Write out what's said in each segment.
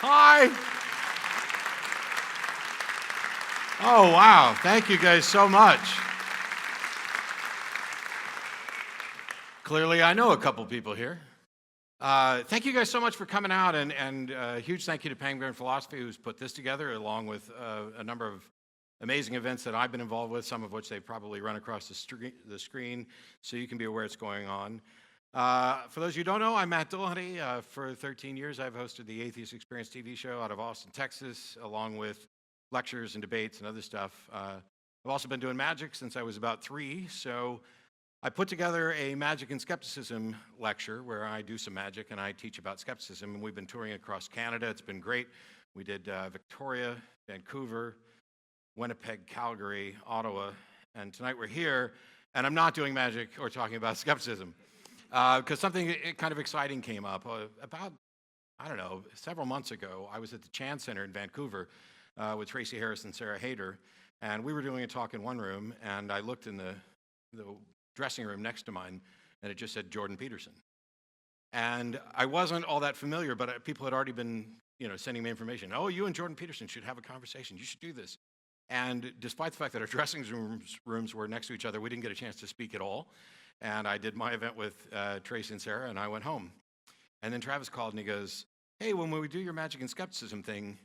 Hi. Oh, wow. Thank you guys so much. Clearly, I know a couple people here. Thank you guys so much for coming out, and a huge thank you to Penguin Philosophy, who's put this together, along with a number of amazing events that I've been involved with, some of which they've probably run across the screen, so you can be aware it's going on. For those of you who don't know, I'm Matt Dillahunty. For 13 years, I've hosted the Atheist Experience TV show out of Austin, Texas, along with lectures and debates and other stuff. I've also been doing magic since I was about 3, so I put together a magic and skepticism lecture where I do some magic and I teach about skepticism, and we've been touring across Canada. It's been great. We did Victoria, Vancouver, Winnipeg, Calgary, Ottawa, and tonight we're here, and I'm not doing magic or talking about skepticism, because something kind of exciting came up. About, I don't know, several months ago, I was at the Chan Center in Vancouver with Tracy Harris and Sarah Hayter, and we were doing a talk in one room, and I looked in the dressing room next to mine, and it just said Jordan Peterson. And I wasn't all that familiar, but people had already been, sending me information. Oh, you and Jordan Peterson should have a conversation. You should do this. And despite the fact that our dressing rooms were next to each other, we didn't get a chance to speak at all. And I did my event with Tracy and Sarah, and I went home. And then Travis called, and he goes, hey, when we do your magic and skepticism thing,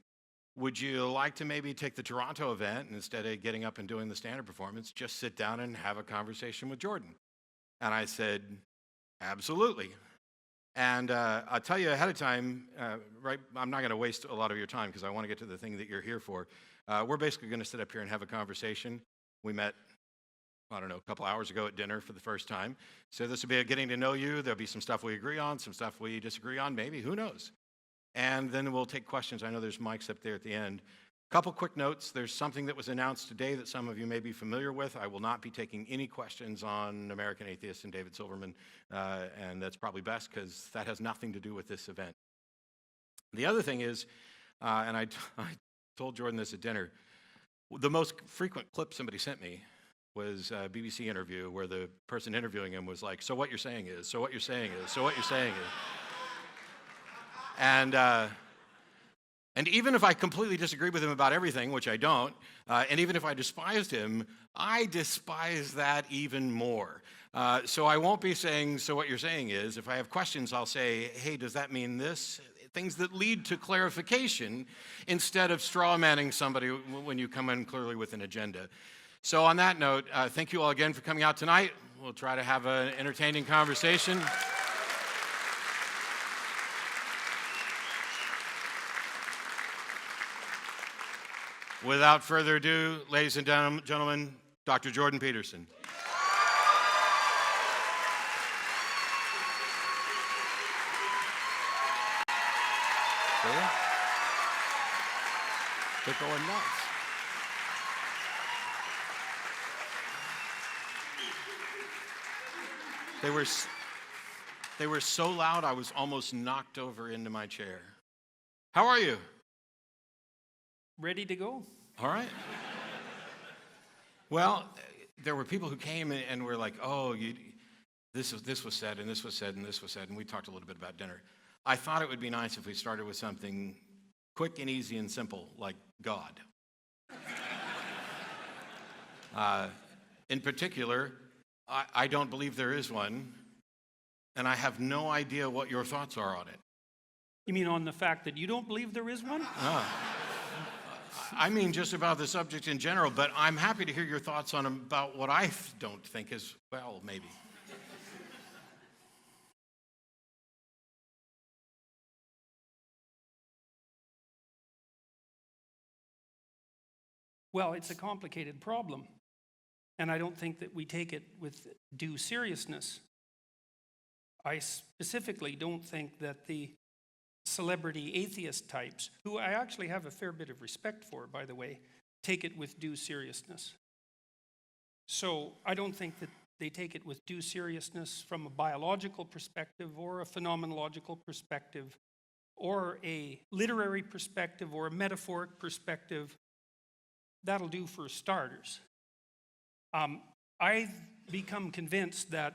would you like to maybe take the Toronto event, and instead of getting up and doing the standard performance, just sit down and have a conversation with Jordan? And I said, absolutely. And I'll tell you ahead of time, right? I'm not going to waste a lot of your time because I want to get to the thing that you're here for. We're basically going to sit up here and have a conversation. We met, I don't know, a couple hours ago at dinner for the first time. So this will be a getting to know you. There'll be some stuff we agree on, some stuff we disagree on, maybe, who knows? And then we'll take questions. I know there's mics up there at the end. Couple quick notes. There's something that was announced today that some of you may be familiar with. I will not be taking any questions on American Atheist and David Silverman, and that's probably best because that has nothing to do with this event. The other thing is, and I told Jordan this at dinner, the most frequent clip somebody sent me was a BBC interview where the person interviewing him was like, so what you're saying is, so what you're saying is, so what you're saying is. And even if I completely disagree with him about everything, which I don't, and even if I despised him, I despise that even more. So I won't be saying, so what you're saying is. If I have questions, I'll say, hey, does that mean this? Things that lead to clarification instead of straw-manning somebody when you come in clearly with an agenda. So on that note, thank you all again for coming out tonight. We'll try to have an entertaining conversation. Without further ado, ladies and gentlemen, Dr. Jordan Peterson. They're going nuts. They were so loud I was almost knocked over into my chair. How are you? Ready to go. All right. Well, there were people who came and were like, oh, this was said, and this was said, and this was said, and we talked a little bit about dinner. I thought it would be nice if we started with something quick and easy and simple, like God. In particular, I don't believe there is one, and I have no idea what your thoughts are on it. You mean on the fact that you don't believe there is one? I mean just about the subject in general, but I'm happy to hear your thoughts on about what I don't think is, well, maybe. Well, it's a complicated problem, and I don't think that we take it with due seriousness. I specifically don't think that the celebrity atheist types, who I actually have a fair bit of respect for, by the way, take it with due seriousness. So I don't think that they take it with due seriousness from a biological perspective or a phenomenological perspective or a literary perspective or a metaphoric perspective. That'll do for starters. I've become convinced that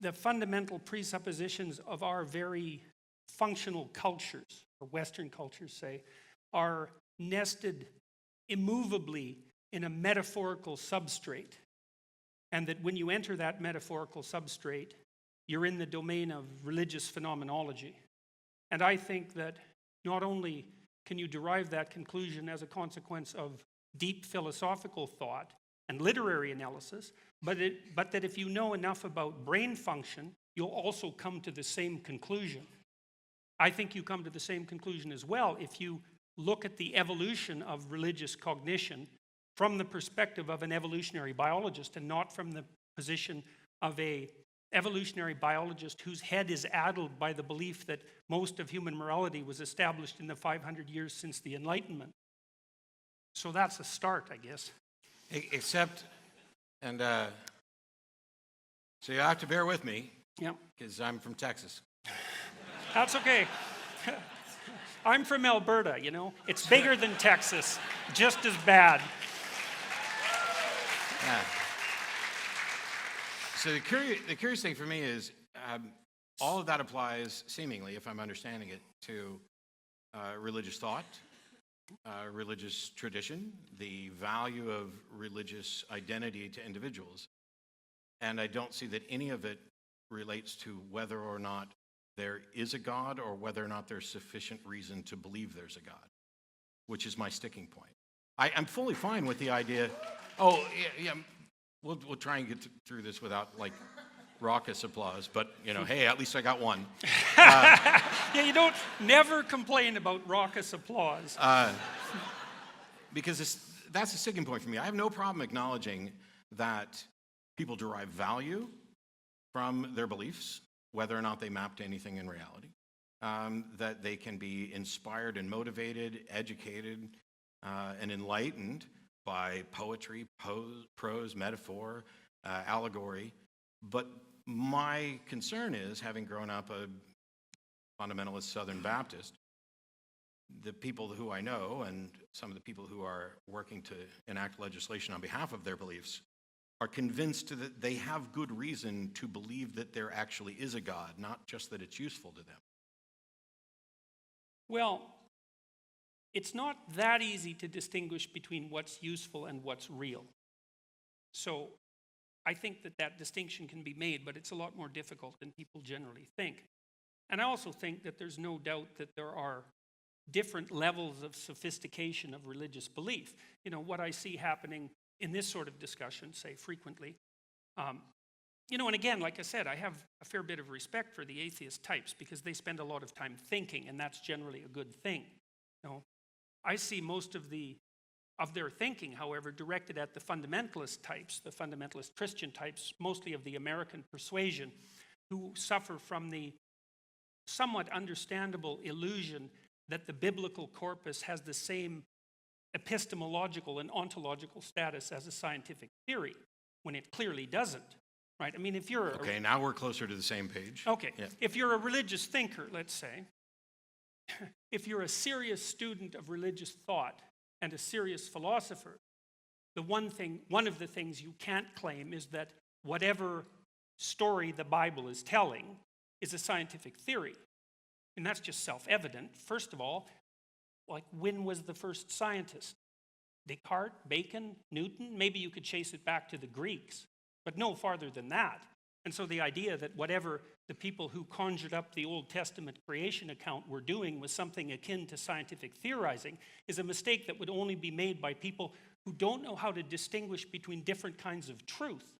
the fundamental presuppositions of our very functional cultures, or Western cultures say, are nested immovably in a metaphorical substrate. And that when you enter that metaphorical substrate, you're in the domain of religious phenomenology. And I think that not only can you derive that conclusion as a consequence of deep philosophical thought and literary analysis, but that if you know enough about brain function, you'll also come to the same conclusion. I think you come to the same conclusion as well if you look at the evolution of religious cognition from the perspective of an evolutionary biologist and not from the position of an evolutionary biologist whose head is addled by the belief that most of human morality was established in the 500 years since the Enlightenment. So that's a start, I guess. Except, and so you have to bear with me, Yep. because I'm from Texas. That's okay. I'm from Alberta, you know. It's bigger than Texas, just as bad. Yeah. So the curious thing for me is all of that applies, seemingly, if I'm understanding it, to religious thought, religious tradition, the value of religious identity to individuals. And I don't see that any of it relates to whether or not there is a God or whether or not there's sufficient reason to believe there's a God, which is my sticking point. I'm fully fine with the idea, we'll try and get through this without, like, raucous applause, but, you know, hey, at least I got one. Yeah, you don't never complain about raucous applause. Because that's the sticking point for me. I have no problem acknowledging that people derive value from their beliefs, whether or not they map to anything in reality, that they can be inspired and motivated, educated, and enlightened by poetry, prose, metaphor, allegory. But my concern is, having grown up a fundamentalist Southern Baptist, the people who I know and some of the people who are working to enact legislation on behalf of their beliefs are convinced that they have good reason to believe that there actually is a God, not just that it's useful to them. Well, it's not that easy to distinguish between what's useful and what's real. So I think that distinction can be made, but it's a lot more difficult than people generally think. And I also think that there's no doubt that there are different levels of sophistication of religious belief. You know, what I see happening in this sort of discussion, say frequently, you know, and again, like I said, I have a fair bit of respect for the atheist types because they spend a lot of time thinking, and that's generally a good thing. You know, I see most of their thinking, however, directed at the fundamentalist types, the fundamentalist Christian types, mostly of the American persuasion, who suffer from the somewhat understandable illusion that the biblical corpus has the same epistemological and ontological status as a scientific theory, when it clearly doesn't, right? I mean, if you're... Okay, now we're closer to the same page. Okay, Yeah. If you're a religious thinker, let's say, if you're a serious student of religious thought and a serious philosopher, one of the things you can't claim is that whatever story the Bible is telling is a scientific theory. And that's just self-evident. First of all, like, when was the first scientist? Descartes, Bacon, Newton? Maybe you could chase it back to the Greeks, but no farther than that. And so the idea that whatever the people who conjured up the Old Testament creation account were doing was something akin to scientific theorizing is a mistake that would only be made by people who don't know how to distinguish between different kinds of truth.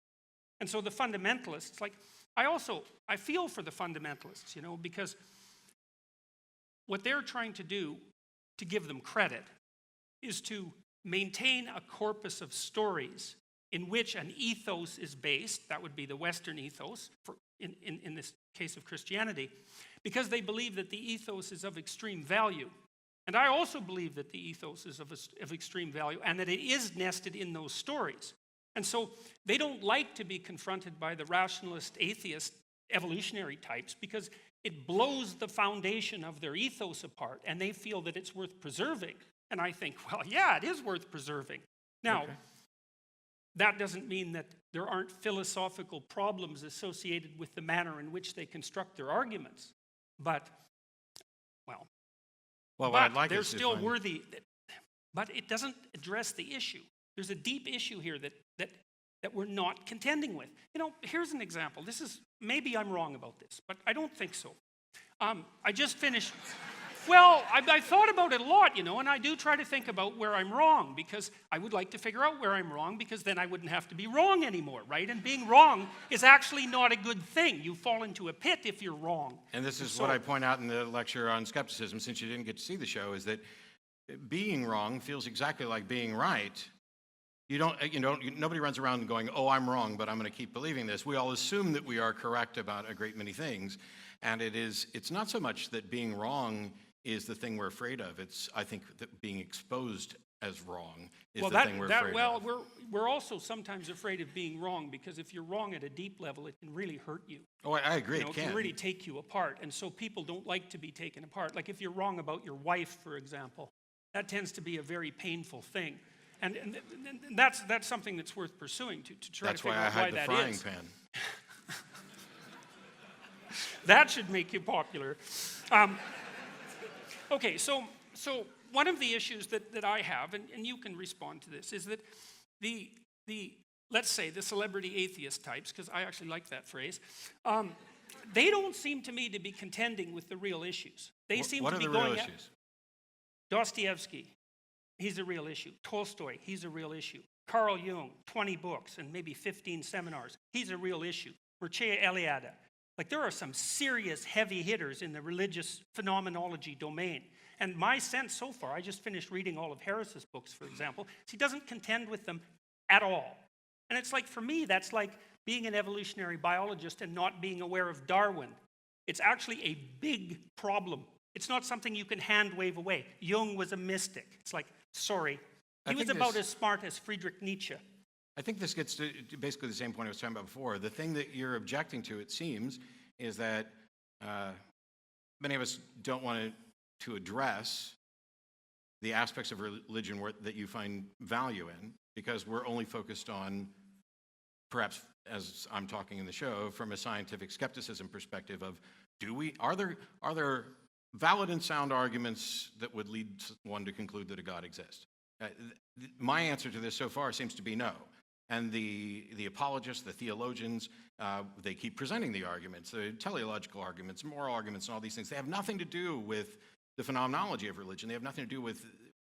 And so the fundamentalists, like, I feel for the fundamentalists, you know, because what they're trying to do, to give them credit, is to maintain a corpus of stories in which an ethos is based. That would be the Western ethos, in this case of Christianity, because they believe that the ethos is of extreme value. And I also believe that the ethos is of extreme value and that it is nested in those stories. And so they don't like to be confronted by the rationalist, atheist, evolutionary types because it blows the foundation of their ethos apart, and they feel that it's worth preserving. And I think, well, yeah, it is worth preserving. Now, Okay. That doesn't mean that there aren't philosophical problems associated with the manner in which they construct their arguments. But Well, what but I'd like they're is to still find- worthy. But it doesn't address the issue. There's a deep issue here that we're not contending with. You know, here's an example. This is, maybe I'm wrong about this, but I don't think so. I just finished, well, I thought about it a lot, you know, and I do try to think about where I'm wrong, because I would like to figure out where I'm wrong, because then I wouldn't have to be wrong anymore, right? And being wrong is actually not a good thing. You fall into a pit if you're wrong. And this is what I point out in the lecture on skepticism, since you didn't get to see the show, is that being wrong feels exactly like being right. Nobody runs around going, oh, I'm wrong, but I'm going to keep believing this. We all assume that we are correct about a great many things. And it's not so much that being wrong is the thing we're afraid of. I think that being exposed as wrong is the thing we're afraid of. We're also sometimes afraid of being wrong, because if you're wrong at a deep level, it can really hurt you. Oh, I agree, It can really take you apart. And so people don't like to be taken apart. Like if you're wrong about your wife, for example, that tends to be a very painful thing. And that's something that's worth pursuing to try to figure out why that is. That's why I hide the frying pan. That should make you popular. Okay, so one of the issues that I have, and you can respond to this, is that the let's say the celebrity atheist types, because I actually like that phrase, they don't seem to me to be contending with the real issues. They seem to be going. What are the real issues? Dostoevsky, he's a real issue. Tolstoy, he's a real issue. Carl Jung, 20 books and maybe 15 seminars, he's a real issue. Mircea Eliade. Like, there are some serious heavy hitters in the religious phenomenology domain. And my sense so far, I just finished reading all of Harris's books, for example, is he doesn't contend with them at all. And it's like, for me, that's like being an evolutionary biologist and not being aware of Darwin. It's actually a big problem. It's not something you can hand wave away. Jung was a mystic. It's like, sorry. He was about as smart as Friedrich Nietzsche. I think this gets to basically the same point I was talking about before. The thing that you're objecting to, it seems, is that many of us don't want to address the aspects of religion that you find value in, because we're only focused on, perhaps as I'm talking in the show, from a scientific skepticism perspective of, are there valid and sound arguments that would lead one to conclude that a God exists? My answer to this so far seems to be no. And the apologists, the theologians, they keep presenting the arguments, the teleological arguments, moral arguments, and all these things. They have nothing to do with the phenomenology of religion. They have nothing to do with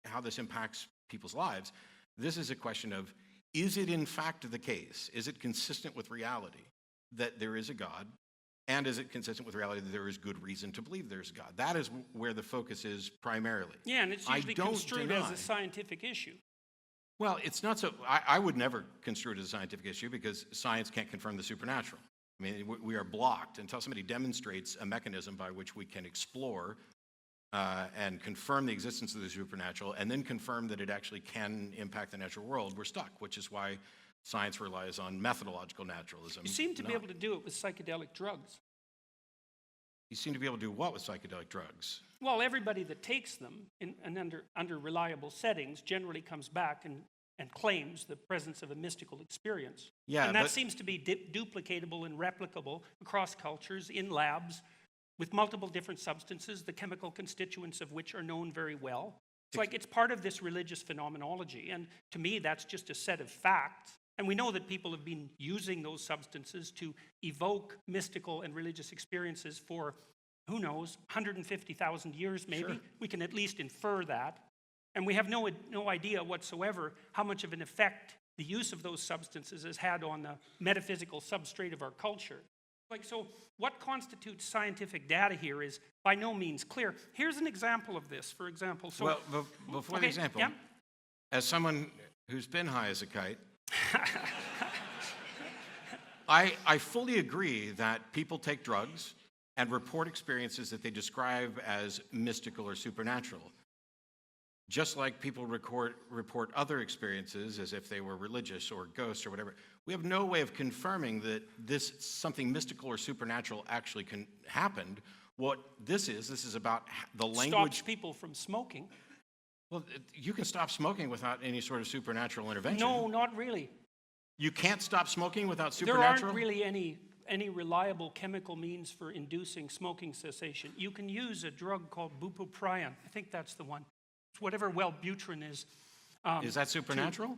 how this impacts people's lives. This is a question of, is it in fact the case? Is it consistent with reality that there is a God? And is it consistent with reality that there is good reason to believe there's a God? That is where the focus is primarily. Yeah, and it's usually construed as a scientific issue. Well, it's not so. I would never construe it as a scientific issue, because science can't confirm the supernatural. I mean, we are blocked until somebody demonstrates a mechanism by which we can explore and confirm the existence of the supernatural, and then confirm that it actually can impact the natural world. We're stuck, which is why science relies on methodological naturalism. You seem to be able to do it with psychedelic drugs. You seem to be able to do what with psychedelic drugs? Well, everybody that takes them under reliable settings generally comes back and claims the presence of a mystical experience. Yeah, and that seems to be duplicatable and replicable across cultures in labs with multiple different substances, the chemical constituents of which are known very well. It's like it's part of this religious phenomenology. And to me, that's just a set of facts. And we know that people have been using those substances to evoke mystical and religious experiences for, who knows, 150,000 years maybe. Sure. We can at least infer that. And we have no idea whatsoever how much of an effect the use of those substances has had on the metaphysical substrate of our culture. Like, so what constitutes scientific data here is by no means clear. Here's an example of this, for example. So, well, before the example, yeah? As someone who's been high as a kite, I fully agree that people take drugs and report experiences that they describe as mystical or supernatural. Just like people report other experiences as if they were religious or ghosts or whatever. We have no way of confirming that this something mystical or supernatural actually happened. What this is about the language. Stops people from smoking. Well, you can stop smoking without any sort of supernatural intervention. No, not really. You can't stop smoking without supernatural? There aren't really any reliable chemical means for inducing smoking cessation. You can use a drug called bupropion. I think that's the one. It's whatever Wellbutrin is. Is that supernatural?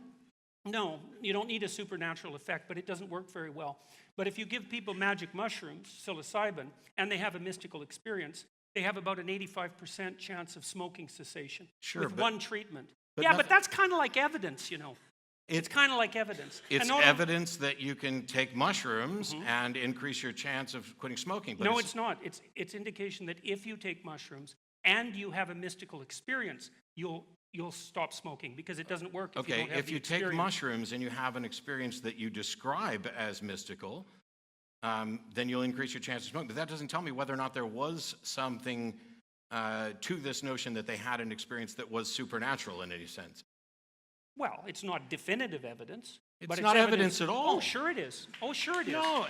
No, you don't need a supernatural effect, but it doesn't work very well. But if you give people magic mushrooms, psilocybin, and they have a mystical experience, they have about an 85% chance of smoking cessation with one treatment. But that's kind of like evidence, you know. It's kind of like evidence. It's evidence that you can take mushrooms and increase your chance of quitting smoking. But no, it's not. It's indication that if you take mushrooms and you have a mystical experience, you'll stop smoking, because it doesn't work if you don't have if you take mushrooms and you have an experience that you describe as mystical, then you'll increase your chance of smoking. But that doesn't tell me whether or not there was something to this notion that they had an experience that was supernatural in any sense. Well, it's not definitive evidence. It's not evidence at all. Oh, sure it is. Oh, sure it is. No.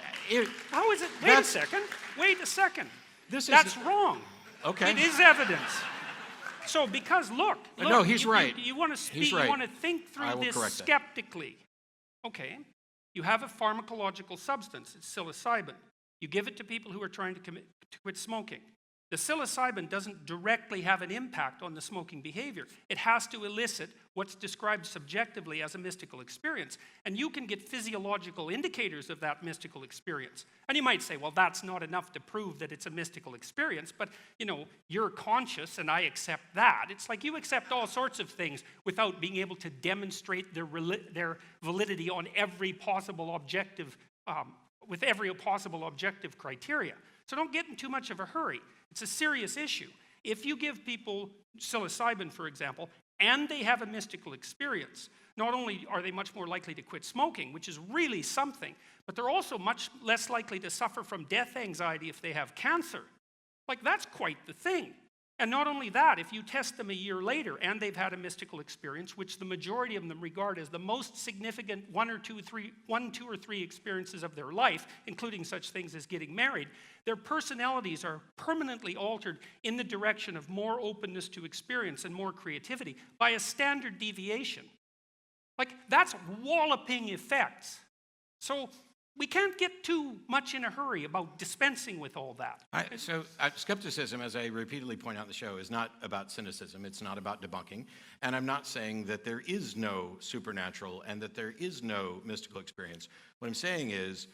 How is it? Wait a second. Wait a second. That's wrong. Okay. It is evidence. So, because look, no, he's right. You want to speak, He's right. you want to think through this skeptically. Okay, you have a pharmacological substance, it's psilocybin. You give it to people who are trying to quit smoking. The psilocybin doesn't directly have an impact on the smoking behavior. It has to elicit what's described subjectively as a mystical experience. And you can get physiological indicators of that mystical experience. And you might say, well, that's not enough to prove that it's a mystical experience, but, you know, you're conscious and I accept that. It's like you accept all sorts of things without being able to demonstrate their validity on every possible objective, with every possible objective criteria. So don't get in too much of a hurry. It's a serious issue. If you give people psilocybin, for example, and they have a mystical experience, not only are they much more likely to quit smoking, which is really something, but they're also much less likely to suffer from death anxiety if they have cancer. Like, that's quite the thing. And not only that, if you test them a year later and they've had a mystical experience, which the majority of them regard as the most significant one, two, or three experiences of their life, including such things as getting married, their personalities are permanently altered in the direction of more openness to experience and more creativity by a standard deviation. Like, that's walloping effects. So we can't get too much in a hurry about dispensing with all that. Skepticism, as I repeatedly point out in the show, is not about cynicism. It's not about debunking. And I'm not saying that there is no supernatural and that there is no mystical experience. What I'm saying is,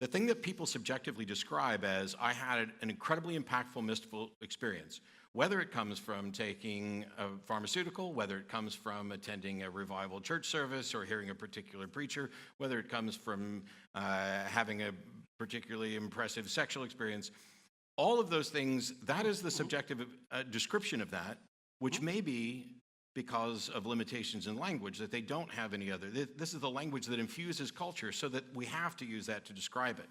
the thing that people subjectively describe as, I had an incredibly impactful mystical experience, whether it comes from taking a pharmaceutical, whether it comes from attending a revival church service or hearing a particular preacher, whether it comes from having a particularly impressive sexual experience, all of those things, that is the subjective description of that, which may be because of limitations in language, that they don't have any other. This is the language that infuses culture, so that we have to use that to describe it.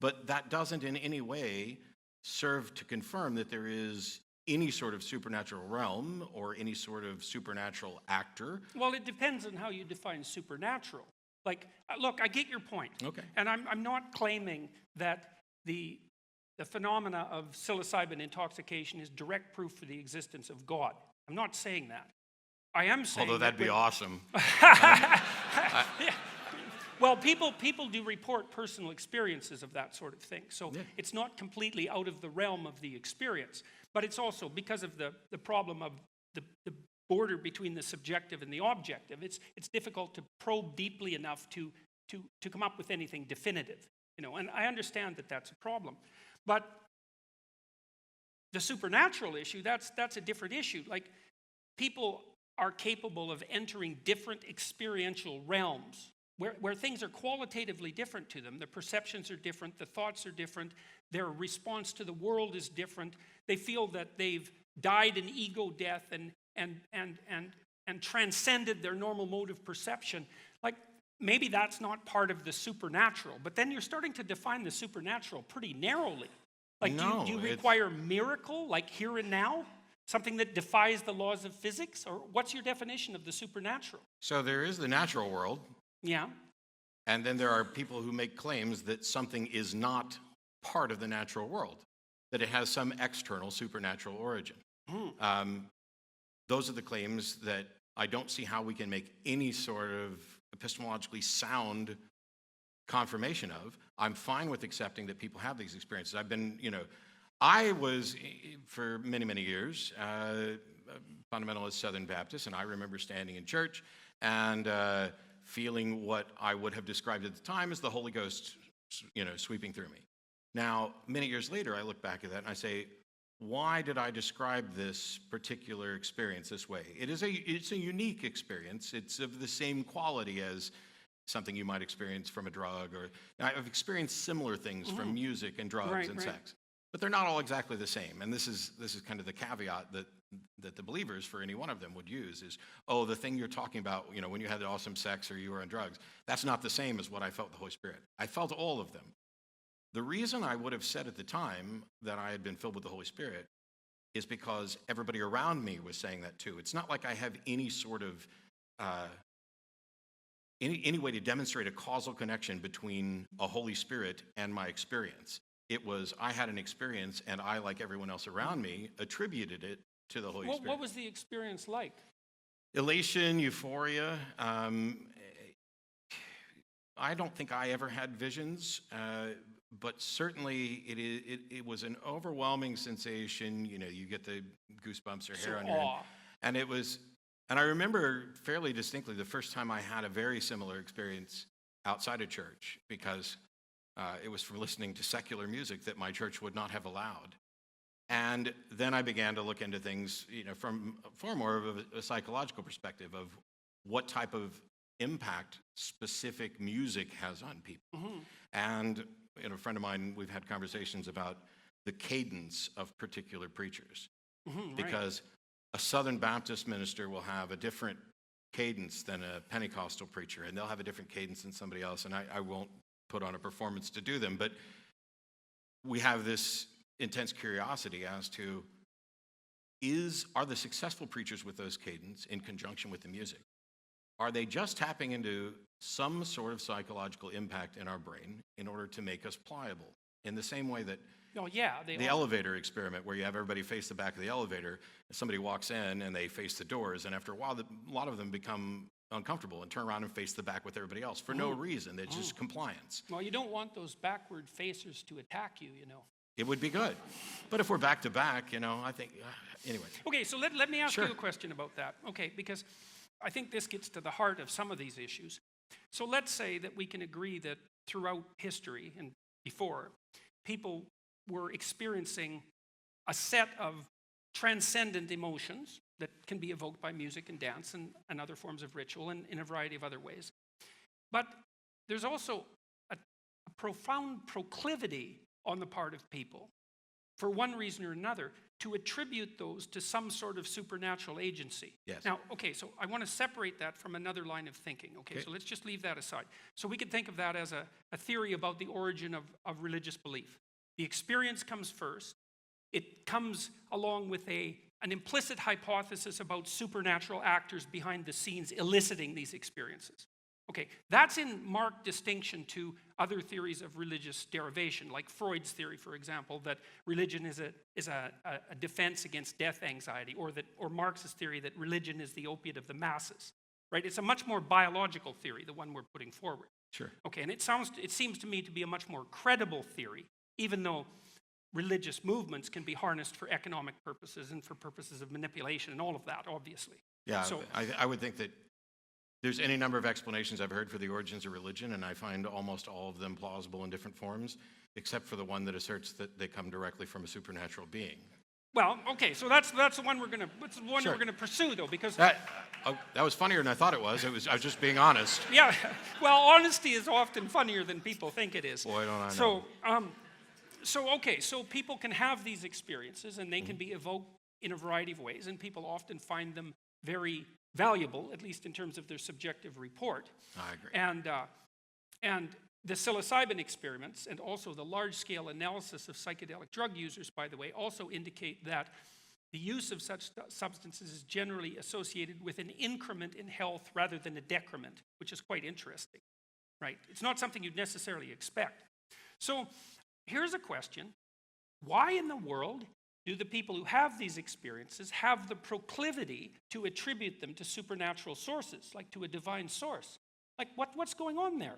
But that doesn't in any way serve to confirm that there is any sort of supernatural realm or any sort of supernatural actor. Well, it depends on how you define supernatural. Like, look, I get your point. Okay. And I'm not claiming that the phenomena of psilocybin intoxication is direct proof for the existence of God. I'm not saying that. I am saying, although that'd be awesome. Well, people do report personal experiences of that sort of thing. So it's not completely out of the realm of the experience. But it's also because of the problem of the border between the subjective and the objective. It's difficult to probe deeply enough to come up with anything definitive. You know, and I understand that that's a problem. But the supernatural issue, that's a different issue. Like, people are capable of entering different experiential realms where things are qualitatively different to them. The perceptions are different, the thoughts are different, their response to the world is different. They feel that they've died an ego death and transcended their normal mode of perception. Like, maybe that's not part of the supernatural, but then you're starting to define the supernatural pretty narrowly. Like, no, do you require miracle, like here and now? Something that defies the laws of physics? Or what's your definition of the supernatural? So there is the natural world. Yeah. And then there are people who make claims that something is not part of the natural world, that it has some external supernatural origin. Those are the claims that I don't see how we can make any sort of epistemologically sound confirmation of. I'm fine with accepting that people have these experiences. I've been, I was, for many, many years, a fundamentalist Southern Baptist, and I remember standing in church and feeling what I would have described at the time as the Holy Ghost, sweeping through me. Now, many years later, I look back at that and I say, why did I describe this particular experience this way? It's a unique experience. It's of the same quality as something you might experience from a drug, or I've experienced similar things from music and drugs and sex, but they're not all exactly the same. And this is kind of the caveat that the believers, for any one of them, would use is, oh, the thing you're talking about, when you had awesome sex or you were on drugs, that's not the same as what I felt the Holy Spirit. I felt all of them. The reason I would have said at the time that I had been filled with the Holy Spirit is because everybody around me was saying that too. It's not like I have any sort of any way to demonstrate a causal connection between a Holy Spirit and my experience. It was, I had an experience, and I, like everyone else around me, attributed it to the Holy Spirit. What was the experience like? Elation, euphoria. I don't think I ever had visions, but certainly it was an overwhelming sensation. You get the goosebumps or hair on your head. And it was, and I remember fairly distinctly the first time I had a very similar experience outside of church, because it was from listening to secular music that my church would not have allowed. And then I began to look into things, from far more of a psychological perspective of what type of impact specific music has on people. And a friend of mine, we've had conversations about the cadence of particular preachers, because a Southern Baptist minister will have a different cadence than a Pentecostal preacher, and they'll have a different cadence than somebody else, and I won't put on a performance to do them, but we have this intense curiosity as to, are the successful preachers with those cadence in conjunction with the music, are they just tapping into some sort of psychological impact in our brain in order to make us pliable? In the same way that the elevator experiment, where you have everybody face the back of the elevator, and somebody walks in and they face the doors, and after a while, a lot of them become uncomfortable and turn around and face the back with everybody else for no reason. It's just compliance. Well, you don't want those backward facers to attack you, It would be good. But if we're back to back, I think, anyway. Okay, so let me ask you a question about that. Okay, because I think this gets to the heart of some of these issues. So let's say that we can agree that throughout history and before, people were experiencing a set of transcendent emotions that can be evoked by music and dance and other forms of ritual and in a variety of other ways. But there's also a profound proclivity on the part of people, for one reason or another, to attribute those to some sort of supernatural agency. Yes. Now, okay, so I want to separate that from another line of thinking. Okay, so let's just leave that aside. So we could think of that as a theory about the origin of religious belief. The experience comes first. It comes along with an implicit hypothesis about supernatural actors behind the scenes eliciting these experiences. Okay, that's in marked distinction to other theories of religious derivation, like Freud's theory, for example, that religion is a defense against death anxiety, or Marx's theory that religion is the opiate of the masses. Right? It's a much more biological theory, the one we're putting forward. Sure. Okay, and it seems to me to be a much more credible theory, even though religious movements can be harnessed for economic purposes and for purposes of manipulation and all of that, obviously. Yeah, so, I would think that there's any number of explanations I've heard for the origins of religion, and I find almost all of them plausible in different forms, except for the one that asserts that they come directly from a supernatural being. Well, okay, so that's the one we're gonna pursue, though, because that was funnier than I thought it was. I was just being honest. Yeah, well, honesty is often funnier than people think it is. Boy, don't I know. So people can have these experiences, and they can be evoked in a variety of ways, and people often find them very valuable, at least in terms of their subjective report. I agree. And the psilocybin experiments and also the large-scale analysis of psychedelic drug users, by the way, also indicate that the use of such substances is generally associated with an increment in health rather than a decrement, which is quite interesting, right? It's not something you'd necessarily expect. So here's a question. Why in the world do the people who have these experiences have the proclivity to attribute them to supernatural sources, like to a divine source? Like, what's going on there?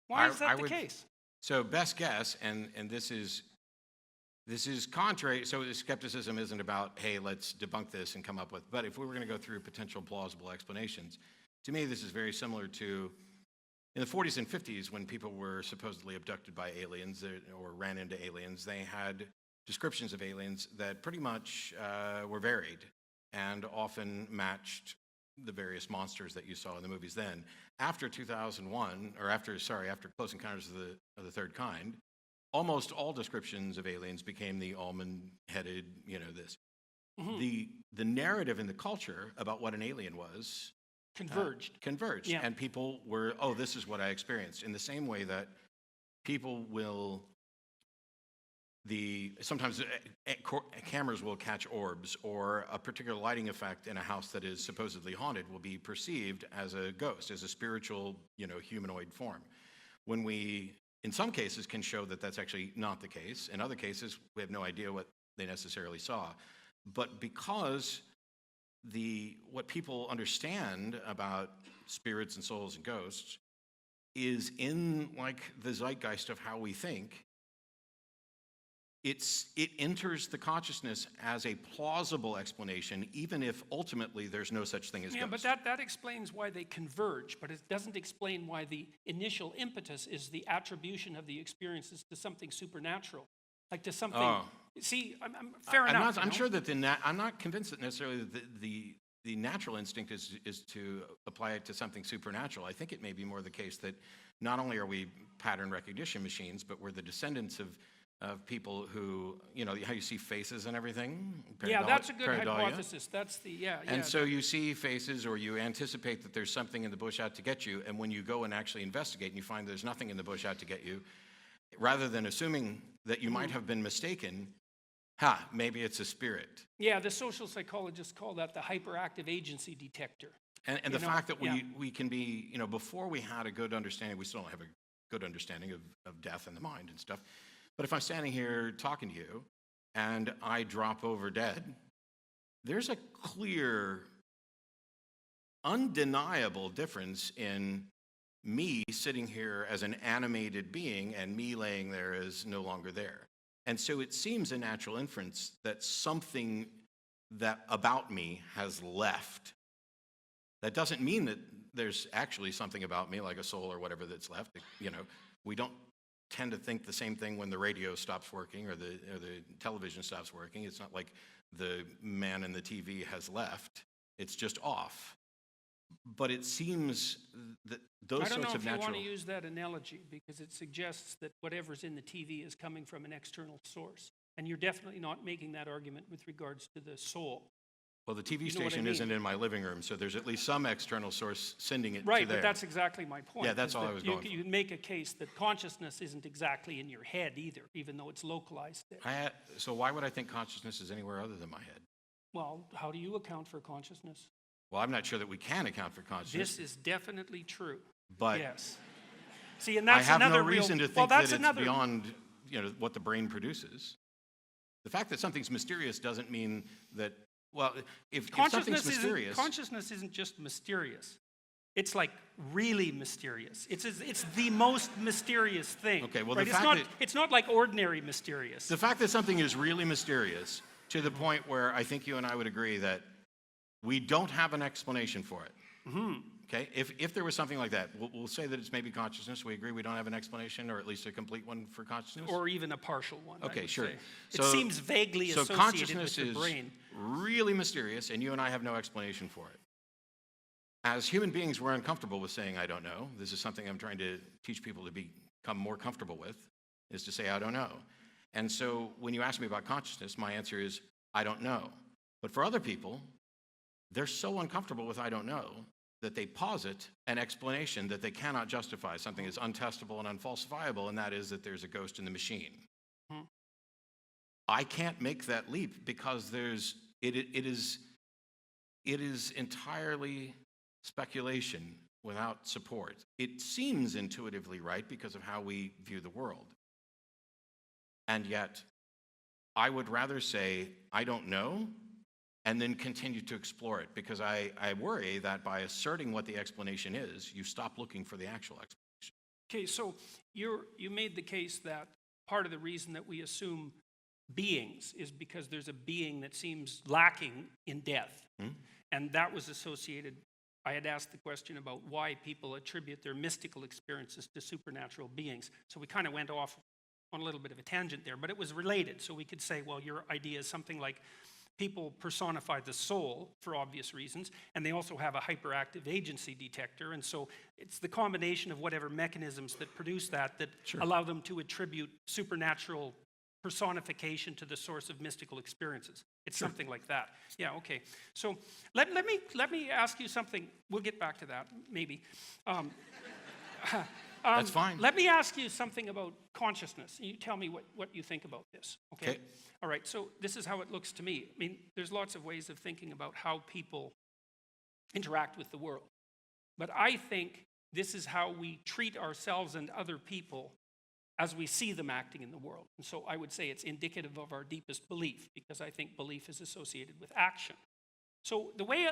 Why is that I the would- case? So best guess, and this is contrary. So the skepticism isn't about, hey, let's debunk this and come up with. But if we were going to go through potential plausible explanations, to me this is very similar to in the 40s and 50s when people were supposedly abducted by aliens or ran into aliens. They had descriptions of aliens that pretty much were varied and often matched the various monsters that you saw in the movies then. After 2001, or after Close Encounters of the Third Kind, almost all descriptions of aliens became the almond-headed, this. The narrative in the culture about what an alien was converged. Yeah. And people were, oh, this is what I experienced. In the same way that people will, sometimes cameras will catch orbs, or a particular lighting effect in a house that is supposedly haunted will be perceived as a ghost, as a spiritual, humanoid form. When we, in some cases, can show that that's actually not the case. In other cases, we have no idea what they necessarily saw. But because what people understand about spirits and souls and ghosts is in like the zeitgeist of how we think, it enters the consciousness as a plausible explanation, even if ultimately there's no such thing as ghosts. But that explains why they converge, but it doesn't explain why the initial impetus is the attribution of the experiences to something supernatural, like to something. Oh. See, fair enough. I'm sure that I'm not convinced that necessarily the natural instinct is to apply it to something supernatural. I think it may be more the case that not only are we pattern recognition machines, but we're the descendants of people who, how you see faces and everything. Yeah, that's a good hypothesis. That's And so you see faces, or you anticipate that there's something in the bush out to get you, and when you go and actually investigate and you find there's nothing in the bush out to get you, rather than assuming that you might have been mistaken, maybe it's a spirit. Yeah, the social psychologists call that the hyperactive agency detector. And the fact that we can be, before we had a good understanding, we still don't have a good understanding of death and the mind and stuff. But if I'm standing here talking to you and I drop over dead, there's a clear, undeniable difference in me sitting here as an animated being and me laying there as no longer there. And so it seems a natural inference that something that about me has left. That doesn't mean that there's actually something about me, like a soul or whatever, that's left. We don't tend to think the same thing when the radio stops working or the television stops working. It's not like the man in the TV has left. It's just off. But it seems that those sorts of natural... I don't know if you want to use that analogy, because it suggests that whatever's in the TV is coming from an external source. And you're definitely not making that argument with regards to the soul. Well, the TV station isn't in my living room, so there's at least some external source sending it to right, there. but that's exactly my point. Yeah, that's all I was going for. You can make a case that consciousness isn't exactly in your head either, even though it's localized there. So why would I think consciousness is anywhere other than my head? Well, how do you account for consciousness? Well, I'm not sure that we can account for consciousness. This is definitely true. But yes. See, and that's I have another no reason to think well, that it's beyond what the brain produces. The fact that something's mysterious doesn't mean that, well, if something's mysterious... Consciousness isn't just mysterious. It's like really mysterious. It's the most mysterious thing. Okay, well, right? It's not like ordinary mysterious. The fact that something is really mysterious to the point where I think you and I would agree that we don't have an explanation for it. Mm-hmm. Okay, if there was something like that, we'll say that it's maybe consciousness. We agree we don't have an explanation, or at least a complete one for consciousness? Or even a partial one. Okay, sure. It seems vaguely associated consciousness with the brain. Is really mysterious, and you and I have no explanation for it. As human beings, we're uncomfortable with saying, I don't know. This is something I'm trying to teach people to become more comfortable with, is to say, I don't know. And so when you ask me about consciousness, my answer is, I don't know. But for other people, they're so uncomfortable with I don't know that they posit an explanation that they cannot justify. Something is untestable and unfalsifiable, and that is that there's a ghost in the machine. Hmm. I can't make that leap because it is entirely speculation without support. It seems intuitively right because of how we view the world. And yet, I would rather say, I don't know, and then continue to explore it, because I worry that by asserting what the explanation is, you stop looking for the actual explanation. Okay, so you made the case that part of the reason that we assume beings is because there's a being that seems lacking in death. And that was associated, I had asked the question about why people attribute their mystical experiences to supernatural beings. So we kind of went off on a little bit of a tangent there, but it was related. So we could say, well, your idea is something like people personify the soul for obvious reasons, and they also have a hyperactive agency detector. And so it's the combination of whatever mechanisms that produce that allow them to attribute supernatural personification to the source of mystical experiences. It's something like that. Yeah, okay. So let me ask you something. We'll get back to that, maybe. That's fine. Let me ask you something about consciousness. You tell me what you think about this, okay? All right, so this is how it looks to me. I mean, there's lots of ways of thinking about how people interact with the world. But I think this is how we treat ourselves and other people as we see them acting in the world. And so I would say it's indicative of our deepest belief, because I think belief is associated with action. So the way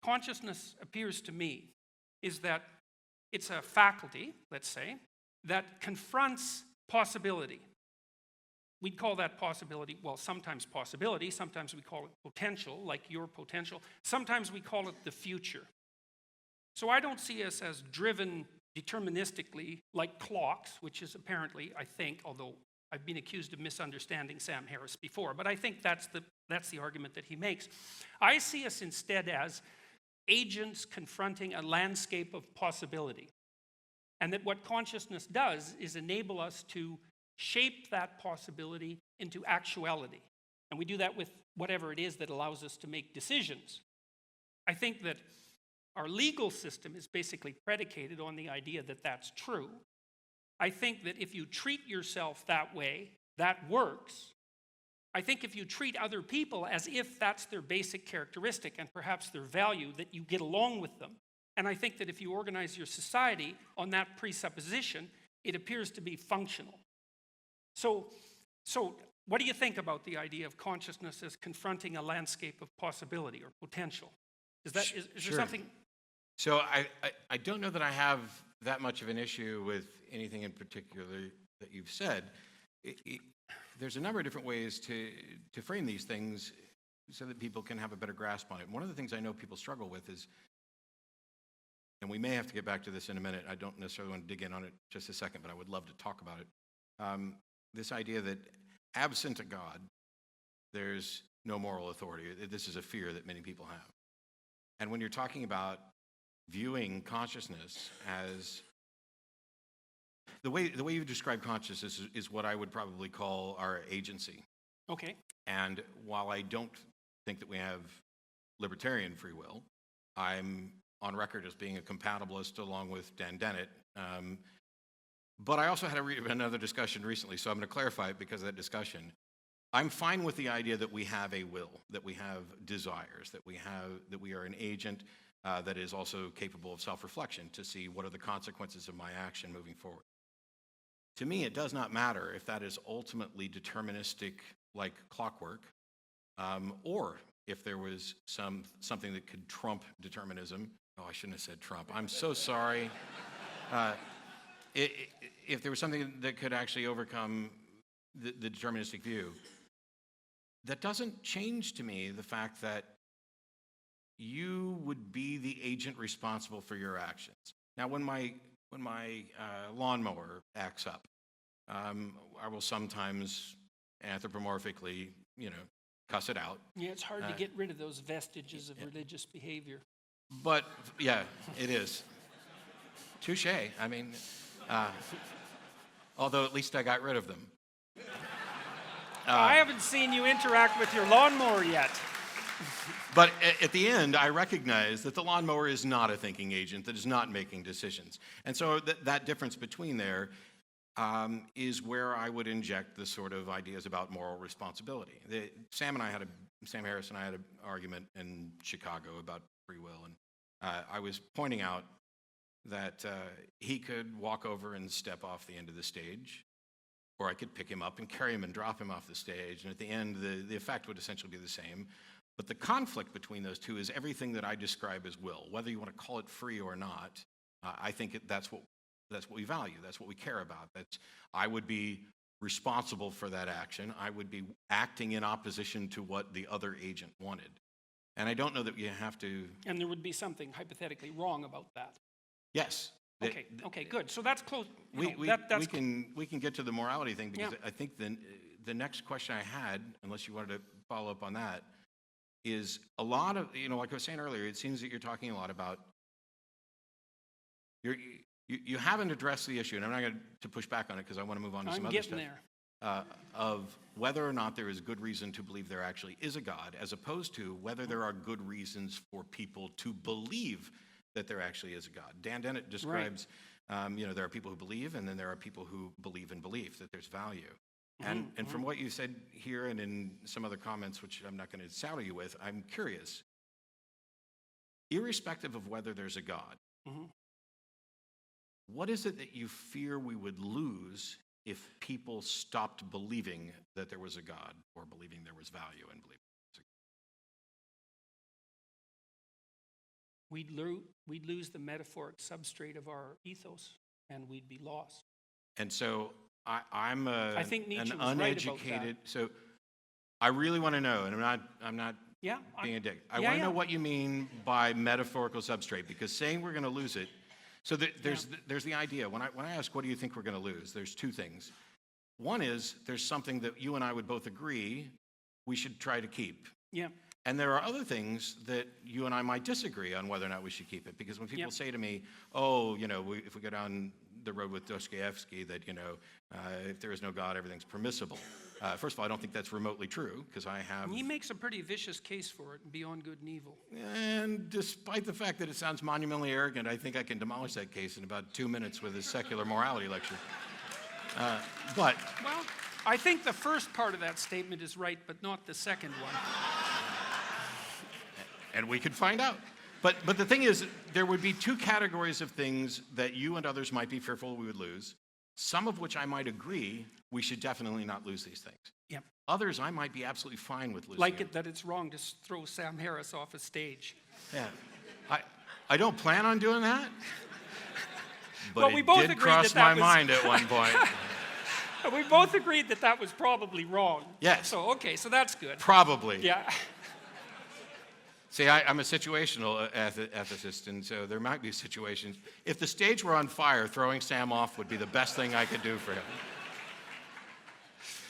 consciousness appears to me is that it's a faculty, let's say, that confronts possibility. We'd call that possibility, well, sometimes possibility, sometimes we call it potential, like your potential. Sometimes we call it the future. So I don't see us as driven deterministically like clocks, which is apparently, I think, although I've been accused of misunderstanding Sam Harris before, but I think that's the argument that he makes. I see us instead as agents confronting a landscape of possibility. And that what consciousness does is enable us to shape that possibility into actuality. And we do that with whatever it is that allows us to make decisions. I think that our legal system is basically predicated on the idea that that's true. I think that if you treat yourself that way, that works. I think if you treat other people as if that's their basic characteristic and perhaps their value, that you get along with them. And I think that if you organize your society on that presupposition, it appears to be functional. So what do you think about the idea of consciousness as confronting a landscape of possibility or potential? Is there something? So I don't know that I have that much of an issue with anything in particular that you've said. There's a number of different ways to frame these things so that people can have a better grasp on it. One of the things I know people struggle with is, and we may have to get back to this in a minute, I don't necessarily want to dig in on it just a second, but I would love to talk about it. This idea that absent a God, there's no moral authority. This is a fear that many people have. And when you're talking about viewing consciousness as the way you describe consciousness is what I would probably call our agency. Okay. And while I don't think that we have libertarian free will, I'm on record as being a compatibilist along with Dan Dennett. But I also had another discussion recently, so I'm going to clarify it because of that discussion. I'm fine with the idea that we have a will, that we have desires, that we are an agent that is also capable of self-reflection to see what are the consequences of my action moving forward. To me, it does not matter if that is ultimately deterministic, like clockwork, or if there was something that could trump determinism. Oh, I shouldn't have said Trump. I'm so sorry. If there was something that could actually overcome the deterministic view, that doesn't change to me the fact that you would be the agent responsible for your actions. Now, when my lawnmower acts up, I will sometimes anthropomorphically, cuss it out. Yeah, it's hard to get rid of those vestiges of religious behavior. But yeah, it is. Touche. I mean, although at least I got rid of them. I haven't seen you interact with your lawnmower yet. But at the end, I recognize that the lawnmower is not a thinking agent that is not making decisions. And so that difference between there is where I would inject the sort of ideas about moral responsibility. Sam Harris and I had an argument in Chicago about free will, and I was pointing out that he could walk over and step off the end of the stage, or I could pick him up and carry him and drop him off the stage, and at the end, the effect would essentially be the same. But the conflict between those two is everything that I describe as will, whether you want to call it free or not. I think that's what that's what we value. That's what we care about. I would be responsible for that action. I would be acting in opposition to what the other agent wanted. And I don't know that you have to. And there would be something hypothetically wrong about that. Yes. Okay, good. So that's close. We can get to the morality thing, because I think the next question I had, unless you wanted to follow up on that, is a lot of, like I was saying earlier, it seems that you're talking a lot about, you haven't addressed the issue, and I'm not going to push back on it because I want to move on to some other stuff. I'm getting there. Of whether or not there is good reason to believe there actually is a God, as opposed to whether there are good reasons for people to believe that there actually is a God. Dan Dennett describes, there are people who believe, and then there are people who believe in belief, that there's value. And from what you said here and in some other comments, which I'm not going to saddle you with, I'm curious, irrespective of whether there's a God, what is it that you fear we would lose if people stopped believing that there was a God, or believing there was value in believing there was a God? We'd lose the metaphoric substrate of our ethos, and we'd be lost. And so I'm I think Nietzsche an was uneducated. right about that. So I really want to know, and I'm not being a dick. I want to know what you mean by metaphorical substrate, because saying we're going to lose it. So there's the idea. When I ask, what do you think we're going to lose? There's two things. One is there's something that you and I would both agree we should try to keep. Yeah. And there are other things that you and I might disagree on whether or not we should keep it. Because when people say to me, if we go down the road with Dostoevsky, that, if there is no God, everything's permissible. First of all, I don't think that's remotely true, because I have... He makes a pretty vicious case for it, beyond good and evil. And despite the fact that it sounds monumentally arrogant, I think I can demolish that case in about 2 minutes with his secular morality lecture. Well, I think the first part of that statement is right, but not the second one. And we could find out. But the thing is, there would be two categories of things that you and others might be fearful we would lose, some of which I might agree we should definitely not lose these things. Yeah. Others I might be absolutely fine with losing. Like that it's wrong to throw Sam Harris off a stage. Yeah. I don't plan on doing that, but well, we both did agreed cross that my mind at one point. We both agreed that was probably wrong. Yes. So that's good. Probably. Yeah. See, I'm a situational ethicist, and so there might be situations. If the stage were on fire, throwing Sam off would be the best thing I could do for him.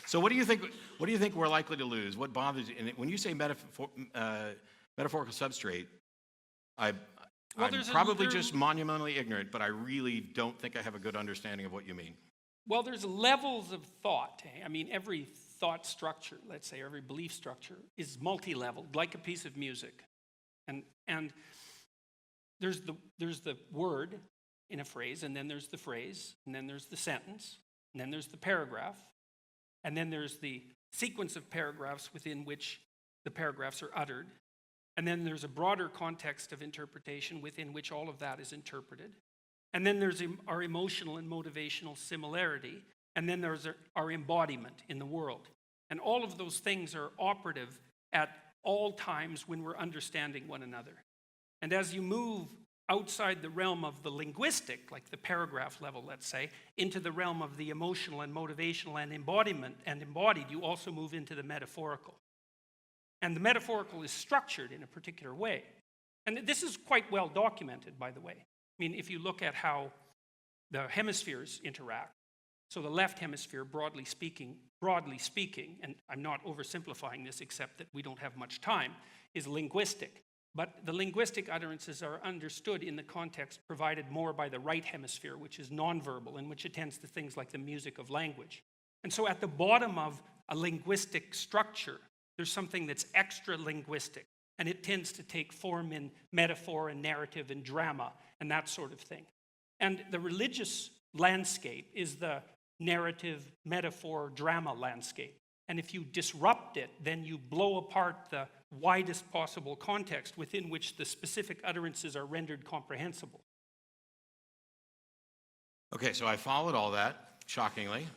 So what do you think? What do you think we're likely to lose? What bothers you? And when you say metaphorical substrate, I'm probably just monumentally ignorant, but I really don't think I have a good understanding of what you mean. Well, there's levels of thought. I mean, every thought structure, let's say, every belief structure is multi-leveled, like a piece of music. And there's the word in a phrase, and then there's the phrase, and then there's the sentence, and then there's the paragraph, and then there's the sequence of paragraphs within which the paragraphs are uttered, and then there's a broader context of interpretation within which all of that is interpreted, and then there's our emotional and motivational similarity, and then there's our embodiment in the world. And all of those things are operative at all times when we're understanding one another. And as you move outside the realm of the linguistic, like the paragraph level, let's say, into the realm of the emotional and motivational and embodied, you also move into the metaphorical. And the metaphorical is structured in a particular way. And this is quite well documented, by the way. I mean, if you look at how the hemispheres interact, so the left hemisphere, broadly speaking, and I'm not oversimplifying this except that we don't have much time, is linguistic. But the linguistic utterances are understood in the context provided more by the right hemisphere, which is nonverbal, and which attends to things like the music of language. And so at the bottom of a linguistic structure, there's something that's extra-linguistic, and it tends to take form in metaphor and narrative and drama and that sort of thing. And the religious landscape is the narrative, metaphor, drama landscape. And if you disrupt it, then you blow apart the widest possible context within which the specific utterances are rendered comprehensible. Okay, so I followed all that, shockingly.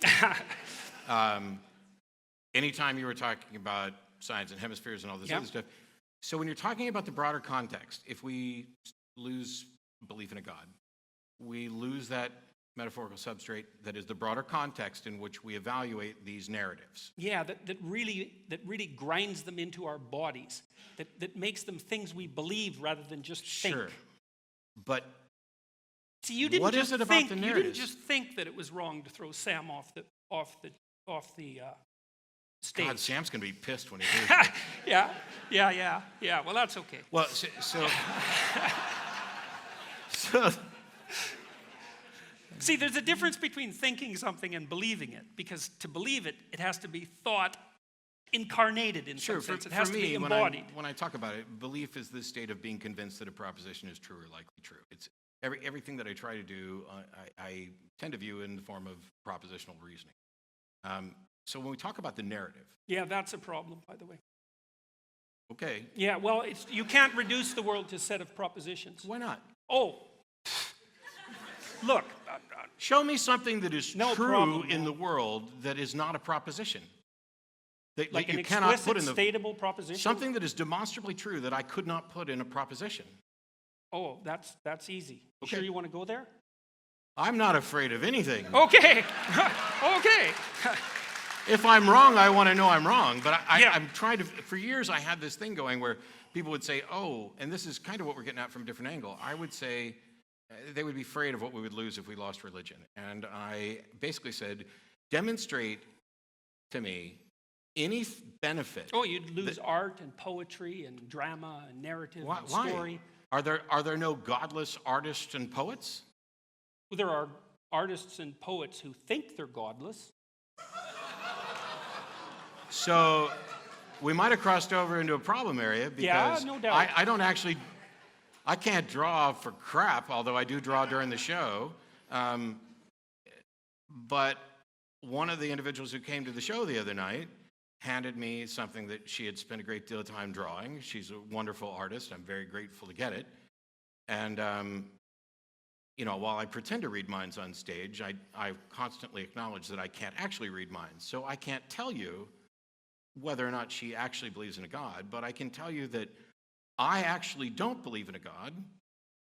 Anytime you were talking about science and hemispheres and all this other stuff. So when you're talking about the broader context, if we lose belief in a God, we lose that metaphorical substrate that is the broader context in which we evaluate these narratives. Yeah, that really grinds them into our bodies, that makes them things we believe rather than just think. Sure. But See, you didn't what just is it about think, the you didn't narratives? just think that it was wrong to throw Sam off the stage. God, Sam's going to be pissed when he hears that. Yeah. Well, that's okay. Well, so See, there's a difference between thinking something and believing it, because to believe it, it has to be thought incarnated in some sense. It has to be embodied. When I talk about it, belief is the state of being convinced that a proposition is true or likely true. It's everything that I try to do, I tend to view in the form of propositional reasoning. So when we talk about the narrative, Yeah, that's a problem, by the way. okay, Yeah, well, you can't reduce the world to a set of propositions. why not? Oh, look, Show me something that is No true problem, in the world that is not a proposition. That like an you cannot explicit, put in the statable proposition. something that is demonstrably true that I could not put in a proposition. Oh, that's easy. You Okay. sure you want to go there? I'm not afraid of anything. Okay, okay. If I'm wrong, I want to know I'm wrong. But Yeah. I'm trying to, for years, I had this thing going where people would say, oh, and this is kind of what we're getting at from a different angle. I would say they would be afraid of what we would lose if we lost religion. And I basically said, demonstrate to me any benefit. Oh, you'd lose art and poetry and drama and narrative Why? and story. Are there no godless artists and poets? Well, there are artists and poets who think they're godless. So we might have crossed over into a problem area because no doubt. I can't draw for crap, although I do draw during the show. But one of the individuals who came to the show the other night handed me something that she had spent a great deal of time drawing. She's a wonderful artist. I'm very grateful to get it. And, while I pretend to read minds on stage, I constantly acknowledge that I can't actually read minds. So I can't tell you whether or not she actually believes in a God, but I can tell you that I actually don't believe in a God,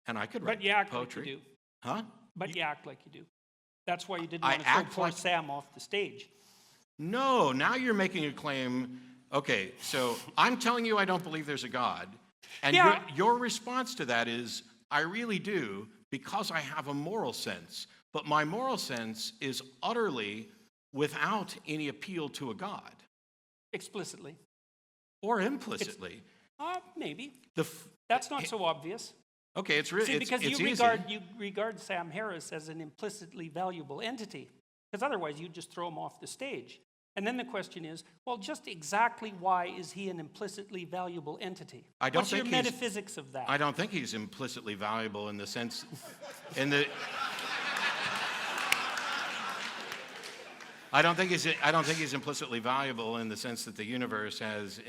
and I could write But you act poetry. like you do. Huh? But you act like you do. That's why you didn't I want to throw act poor like- Sam off the stage. No, now you're making a claim. Okay, so I'm telling you I don't believe there's a God, and Yeah. your response to that is, I really do, because I have a moral sense. But my moral sense is utterly without any appeal to a God, Explicitly. or implicitly. Maybe. The f- That's not so obvious. okay, it's really See, because it's you easy. regard Sam Harris as an implicitly valuable entity. Because otherwise you'd just throw him off the stage. And then the question is, well, just exactly why is he an implicitly valuable entity? I don't What's your think he's- metaphysics of that? I don't think he's implicitly valuable in the sense, I don't think he's implicitly valuable in the sense that the universe has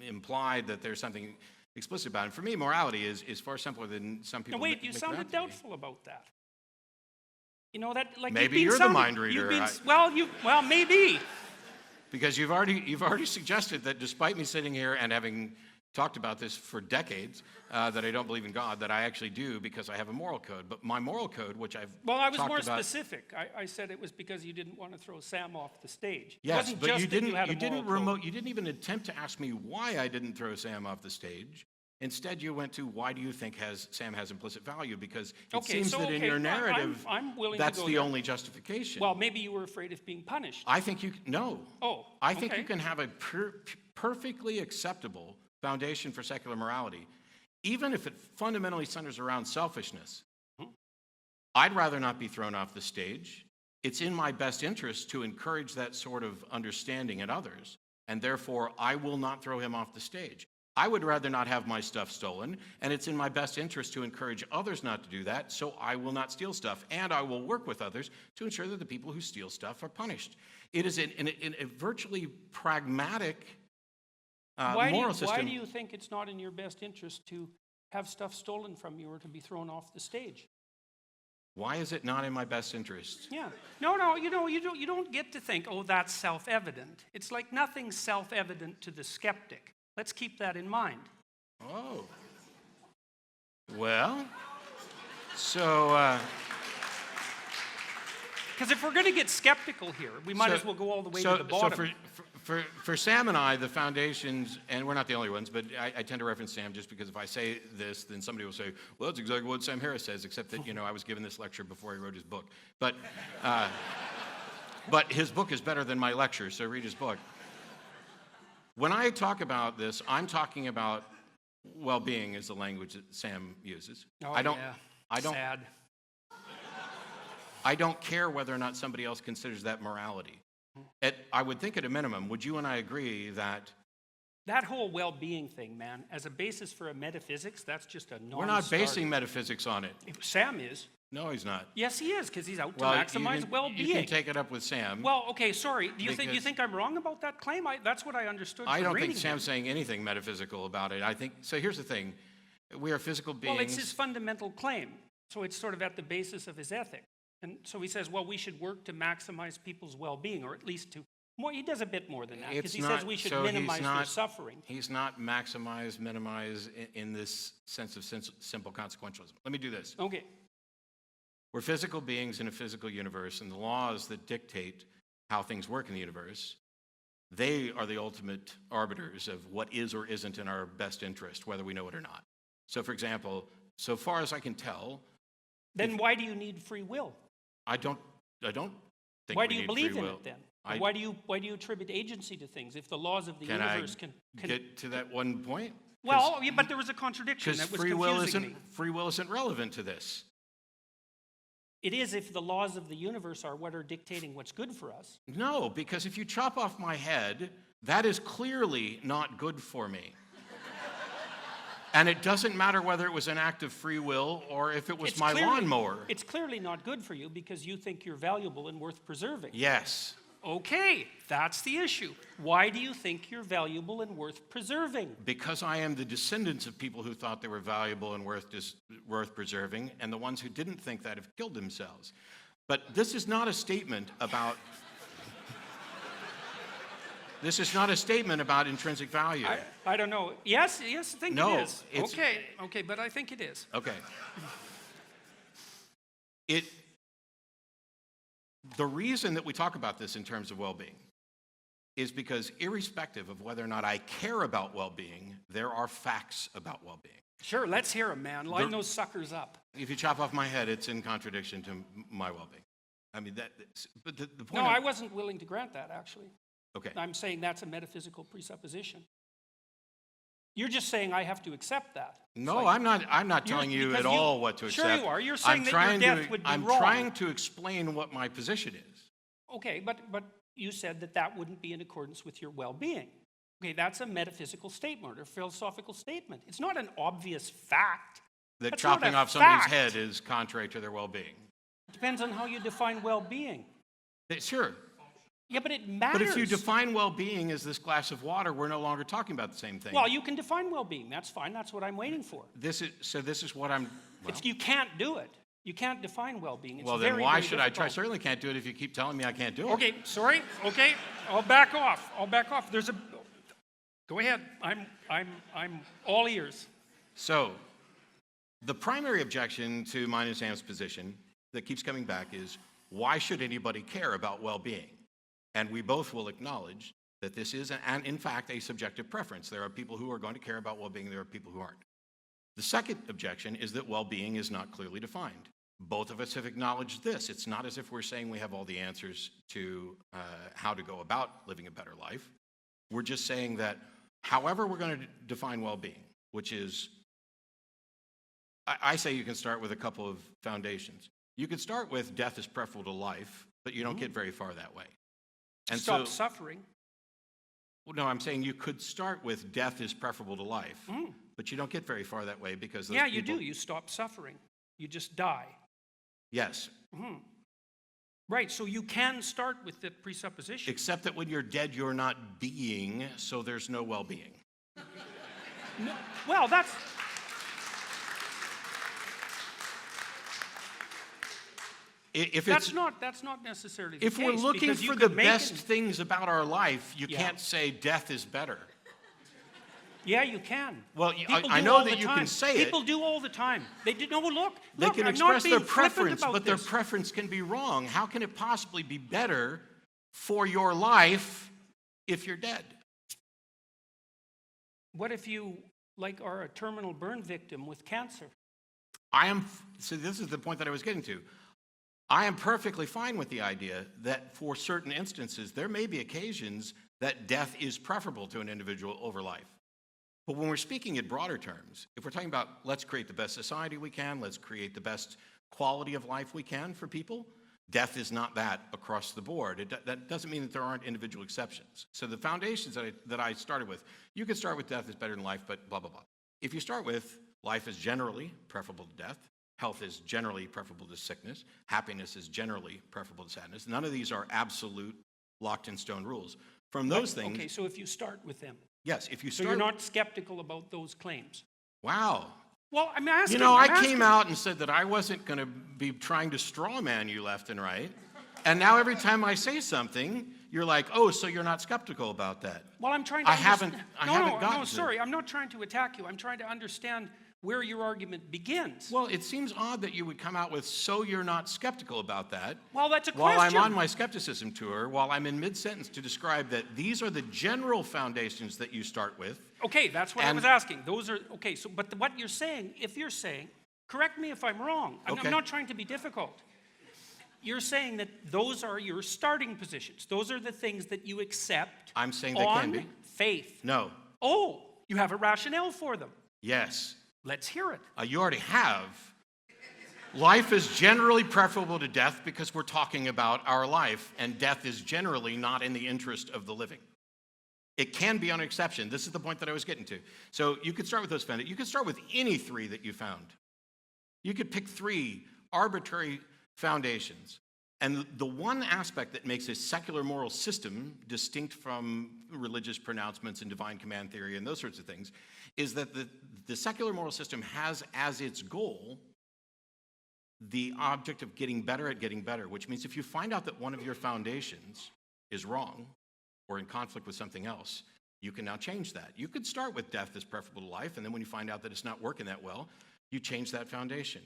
implied that there's something explicit about it. For me, morality is far simpler than some people. No, wait, you make it sounded out to be. doubtful about that. You know that, like Maybe you've been you're the sounding- mind reader. you've been- well, maybe. Because you've already suggested that despite me sitting here and having talked about this for decades, that I don't believe in God, that I actually do because I have a moral code. But my moral code, which I've Well, I was talked more about, specific. I said it was because you didn't want to throw Sam off the stage. It yes, wasn't but just you that didn't. you had a You didn't moral code. You didn't even attempt to ask me why I didn't throw Sam off the stage. Instead, you went to why do you think Sam has implicit value? Because it Okay, seems so, that in okay, your I'm- narrative, I'm willing to that's go the there. only justification. Well, maybe you were afraid of being punished. I think no. Oh, I think okay. you can have a perfectly acceptable foundation for secular morality, even if it fundamentally centers around selfishness. I'd rather not be thrown off the stage. It's in my best interest to encourage that sort of understanding in others, and therefore I will not throw him off the stage. I would rather not have my stuff stolen, and it's in my best interest to encourage others not to do that, so I will not steal stuff, and I will work with others to ensure that the people who steal stuff are punished. It is in a virtually pragmatic moral system. Why do you think it's not in your best interest to have stuff stolen from you or to be thrown off the stage? Why is it not in my best interest? Yeah. No, you don't get to think, oh, that's self-evident. It's like nothing's self-evident to the skeptic. Let's keep that in mind. Oh. Well, so Because if we're going to get skeptical here, we might as well go all the way to the bottom. So for Sam and I, the foundations, and we're not the only ones, but I tend to reference Sam just because if I say this, then somebody will say, well, that's exactly what Sam Harris says, except that, I was given this lecture before he wrote his book. But his book is better than my lecture, so read his book. When I talk about this, I'm talking about well-being is the language that Sam uses. Oh, I don't, Sad. I don't care whether or not somebody else considers that morality. I would think at a minimum, would you and I agree that... That whole well-being thing, man, as a basis for a metaphysics, that's just a non-starter. We're not basing metaphysics on it. Sam is. No, he's not. Yes, he is, because he's out to maximize well-being. You can take it up with Sam. Well, okay, sorry. Do you think I'm wrong about that claim? That's what I understood. I don't think Sam's saying anything metaphysical about it. I think so. Here's the thing: we are physical beings. Well, it's his fundamental claim, so it's sort of at the basis of his ethic. And so he says, well, we should work to maximize people's well-being, or at least to. Well, he does a bit more than that, because he says we should minimize their suffering. He's not maximize, minimize in this sense of simple consequentialism. Let me do this. Okay. We're physical beings in a physical universe, and the laws that dictate how things work in the universe, they are the ultimate arbiters of what is or isn't in our best interest, whether we know it or not. So, for example, so far as I can tell... Then why do you need free will? I don't think Why do you believe in will. it, then? Why do you attribute agency to things if the laws of the universe can get to that one point? Well, yeah, but there was a contradiction that was confusing me. Free will isn't relevant to this. It is if the laws of the universe are what are dictating what's good for us. No, because if you chop off my head, that is clearly not good for me. And it doesn't matter whether it was an act of free will or if it was my lawnmower. It's clearly not good for you because you think you're valuable and worth preserving. Yes. Okay, that's the issue. Why do you think you're valuable and worth preserving? Because I am the descendants of people who thought they were valuable and worth preserving, and the ones who didn't think that have killed themselves. But this is not a statement about... This is not a statement about intrinsic value. I don't know. Yes, I think it is. Okay, but I think it is. Okay. The reason that we talk about this in terms of well-being is because irrespective of whether or not I care about well-being, there are facts about well-being. Sure, let's hear them, man. Line those suckers up. If you chop off my head, it's in contradiction to my well-being. I mean, but the point... No, I wasn't willing to grant that, actually. Okay. I'm saying that's a metaphysical presupposition. You're just saying I have to accept that. No, I'm not telling you at all what to accept. Sure you are. You're saying that your death would be wrong. I'm trying to explain what my position is. Okay, but you said that wouldn't be in accordance with your well-being. Okay, that's a metaphysical statement or philosophical statement. It's not an obvious fact. That chopping off somebody's head is contrary to their well-being. It depends on how you define well-being. Sure. Yeah, but it matters. But if you define well-being as this glass of water, we're no longer talking about the same thing. Well, you can define well-being. That's fine. That's what I'm waiting for. This is what I'm... Well, you can't do it. You can't define well-being. Well, then why should I try? I certainly can't do it if you keep telling me I can't do it. Okay, sorry. Okay, I'll back off. There's a... Go ahead. I'm all ears. So, the primary objection to mine and Sam's position that keeps coming back is, why should anybody care about well-being? And we both will acknowledge that this is, in fact, a subjective preference. There are people who are going to care about well-being, there are people who aren't. The second objection is that well-being is not clearly defined. Both of us have acknowledged this. It's not as if we're saying we have all the answers to how to go about living a better life. We're just saying that however we're going to define well-being, which is, I say you can start with a couple of foundations. You could start with death is preferable to life, but you don't get very far that way. And stop suffering. Well, no, I'm saying you could start with death is preferable to life, but you don't get very far that way because those you do. You stop suffering. You just die. Yes. Right, so you can start with the presupposition. Except that when you're dead, you're not being, so there's no well-being. No, well, that's... That's not necessarily the case. If we're looking for the best things about our life, you can't say death is better. Yeah, you can. Well, People I do know all that the you time. can say it. People do all the time. They do. No, look. They can I'm express not being their flippant preference, about but their this. preference can be wrong. How can it possibly be better for your life if you're dead? What if you, like, are a terminal burn victim with cancer? So this is the point that I was getting to. I am perfectly fine with the idea that for certain instances, there may be occasions that death is preferable to an individual over life. But when we're speaking in broader terms, if we're talking about let's create the best society we can, let's create the best quality of life we can for people, death is not that across the board. That doesn't mean that there aren't individual exceptions. So the foundations that I started with, you could start with death is better than life, but blah, blah, blah. If you start with life is generally preferable to death, health is generally preferable to sickness, happiness is generally preferable to sadness. None of these are absolute locked in stone rules. From those things... Okay, so if you start with them. Yes, if you So start... you're not skeptical about those claims? Wow. Well, I'm asking. You know, I I'm came asking. out and said that I wasn't going to be trying to straw man you left and right. And now every time I say something, you're like, oh, so you're not skeptical about that. Well, I'm trying to I haven't gotten No, to sorry, I'm not trying to attack you. I'm trying to understand where your argument begins. Well, it seems odd that you would come out with, so you're not skeptical about that. Well, that's a While question. I'm on my skepticism tour, while I'm in mid-sentence to describe that these are the general foundations that you start with. Okay, that's what I was asking. Those are, okay, so, but what you're saying, if you're saying, correct me if I'm wrong. I'm not trying to be difficult. You're saying that those are your starting positions. Those are the things that you accept. I'm saying they can be. Faith. No. Oh, you have a rationale for them. Yes. Let's hear it. You already have. Life is generally preferable to death because we're talking about our life, and death is generally not in the interest of the living. It can be an exception. This is the point that I was getting to. So you could start with those foundations. You could start with any three that you found. You could pick three arbitrary foundations. And the one aspect that makes a secular moral system distinct from religious pronouncements and divine command theory and those sorts of things is that the secular moral system has as its goal the object of getting better at getting better, which means if you find out that one of your foundations is wrong or in conflict with something else, you can now change that. You could start with death as preferable to life, and then when you find out that it's not working that well, you change that foundation.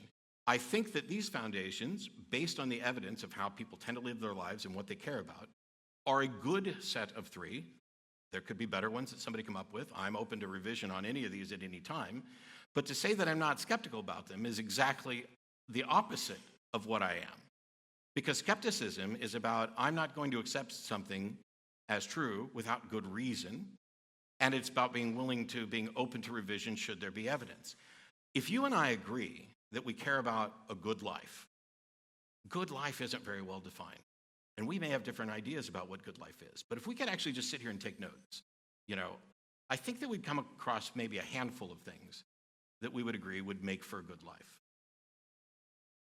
I think that these foundations, based on the evidence of how people tend to live their lives and what they care about, are a good set of three. There could be better ones that somebody come up with. I'm open to revision on any of these at any time. But to say that I'm not skeptical about them is exactly the opposite of what I am. Because skepticism is about, I'm not going to accept something as true without good reason. And it's about being open to revision should there be evidence. If you and I agree that we care about a good life isn't very well defined. And we may have different ideas about what good life is. But if we could actually just sit here and take notes, I think that we'd come across maybe a handful of things that we would agree would make for a good life.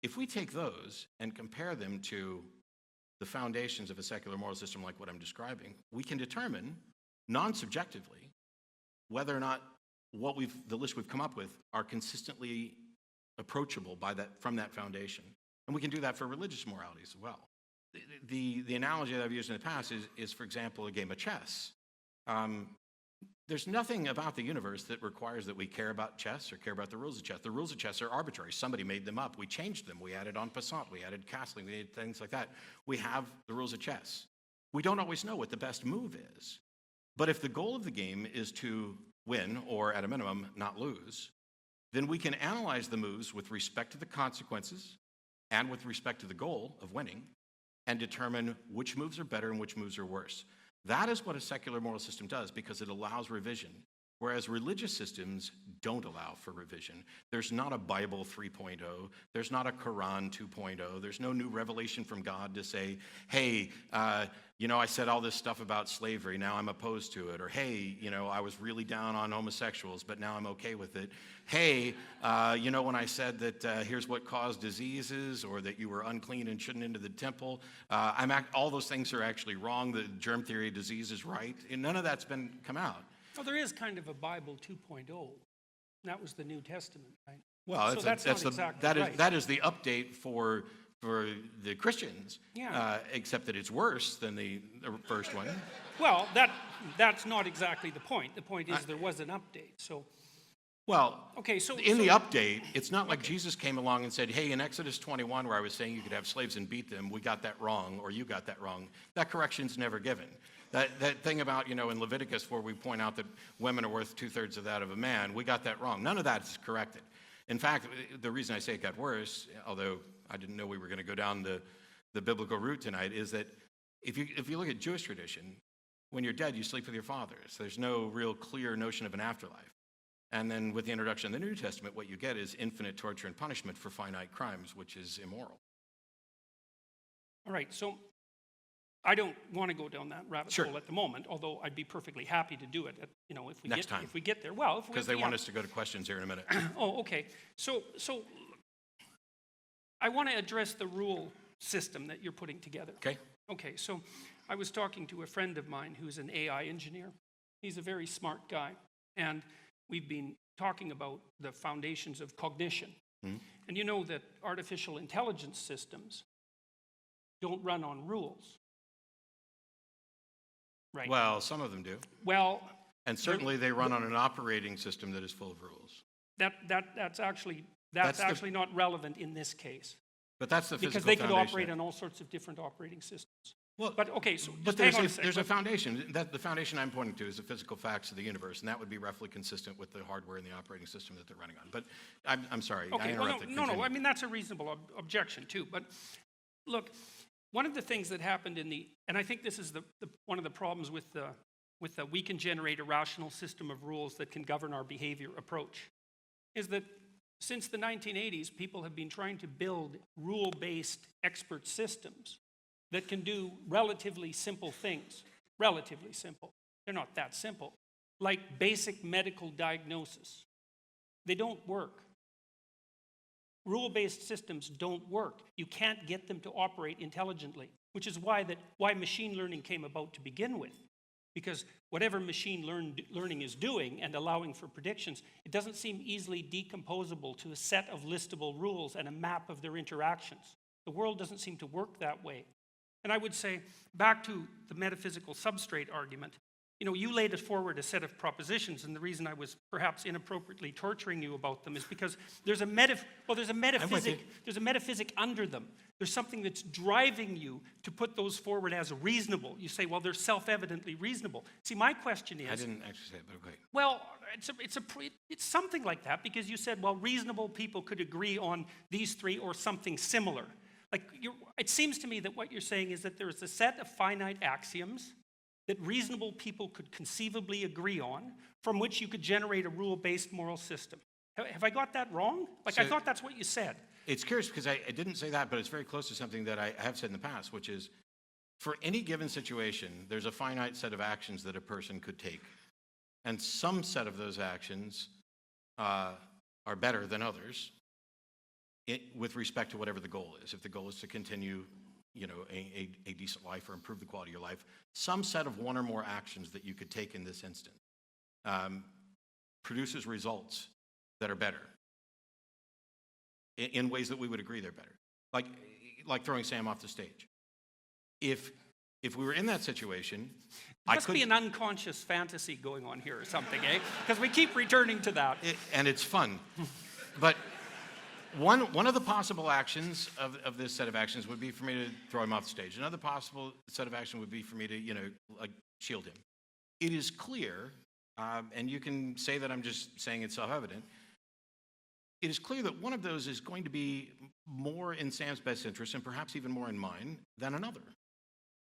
If we take those and compare them to the foundations of a secular moral system like what I'm describing, we can determine non-subjectively whether or not the list we've come up with are consistently approachable from that foundation. And we can do that for religious morality as well. The analogy that I've used in the past is, for example, a game of chess. There's nothing about the universe that requires that we care about chess or care about the rules of chess. The rules of chess are arbitrary. Somebody made them up. We changed them. We added on Passant. We added castling. We added things like that. We have the rules of chess. We don't always know what the best move is. But if the goal of the game is to win, or at a minimum, not lose, then we can analyze the moves with respect to the consequences and with respect to the goal of winning and determine which moves are better and which moves are worse. That is what a secular moral system does because it allows revision, whereas religious systems don't allow for revision. There's not a Bible 3.0. There's not a Quran 2.0. There's no new revelation from God to say, hey, I said all this stuff about slavery, now I'm opposed to it. Or, hey, I was really down on homosexuals, but now I'm okay with it. Hey, when I said that here's what caused diseases, or that you were unclean and shouldn't enter the temple, all those things are actually wrong. The germ theory of disease is right. And none of that's come out. Well, there is kind of a Bible 2.0. That was the New Testament, right? Well, so that is the update for for the Christians, Yeah. except that it's worse than the first one. Well, that's not exactly the point. The point is there was an update. So, Well, okay, so in the update, it's not like Jesus came along and said, hey, in Exodus 21, where I was saying you could have slaves and beat them, we got that wrong, or you got that wrong. That correction's never given. That thing about, in Leviticus where we point out that women are worth 2/3 of that of a man, we got that wrong. None of that is corrected. In fact, the reason I say it got worse, although I didn't know we were going to go down the biblical route tonight, is that if you look at Jewish tradition, when you're dead, you sleep with your fathers. There's no real clear notion of an afterlife. And then with the introduction of the New Testament, what you get is infinite torture and punishment for finite crimes, which is immoral. all right, so I don't want to go down that rabbit Sure. hole at the moment, although I'd be perfectly happy to do it, if we Next time. if we get there. Well, Because they want us to go to questions here in a minute. Oh, okay. So I want to address the rule system that you're putting together. Okay? Okay, so I was talking to a friend of mine who's an AI engineer. He's a very smart guy, and we've been talking about the foundations of cognition. Mhm. And you know that artificial intelligence systems don't run on rules. Right. Well, some of them do. Well, And certainly they run on an operating system that is full of rules. that's actually That's the- actually not relevant in this case. But that's the physical Because they could foundation. operate on all sorts of different operating systems. Well, But okay, so but just hang there's on a, a second. there's a foundation. The foundation I'm pointing to is the physical facts of the universe, and that would be roughly consistent with the hardware and the operating system that they're running on. But I'm sorry, I Okay, well, interrupted. no, Continue. I mean, that's a reasonable objection too. But look, one of the things that happened and I think this is one of the problems with the we can generate a rational system of rules that can govern our behavior approach, is that since the 1980s, people have been trying to build rule-based expert systems that can do relatively simple things. Relatively simple. They're not that simple. Like basic medical diagnosis. They don't work. Rule-based systems don't work. You can't get them to operate intelligently, which is why machine learning came about to begin with. Because whatever machine learning is doing and allowing for predictions, it doesn't seem easily decomposable to a set of listable rules and a map of their interactions. The world doesn't seem to work that way. And I would say, back to the metaphysical substrate argument, you laid forward a set of propositions, and the reason I was perhaps inappropriately torturing you about them is because there's a metaphysic under them. There's something that's driving you to put those forward as reasonable. You say, well, they're self-evidently reasonable. See, my question is... I didn't actually say it, but okay. Well, it's something like that, because you said, well, reasonable people could agree on these three or something similar. It seems to me that what you're saying is that there is a set of finite axioms that reasonable people could conceivably agree on, from which you could generate a rule-based moral system. Have I got that wrong? I thought that's what you said. It's curious because I didn't say that, but it's very close to something that I have said in the past, which is, for any given situation, there's a finite set of actions that a person could take. And some set of those actions are better than others with respect to whatever the goal is. If the goal is to continue a decent life or improve the quality of your life, some set of one or more actions that you could take in this instant produces results that are better in ways that we would agree they're better. Like throwing Sam off the stage. If we were in that situation, Must be an unconscious fantasy going on here or something, eh? Because we keep returning to that. And it's fun. But one of the possible actions of this set of actions would be for me to throw him off the stage. Another possible set of action would be for me to, shield him. It is clear, and you can say that I'm just saying it's self-evident, it is clear that one of those is going to be more in Sam's best interest, and perhaps even more in mine, than another.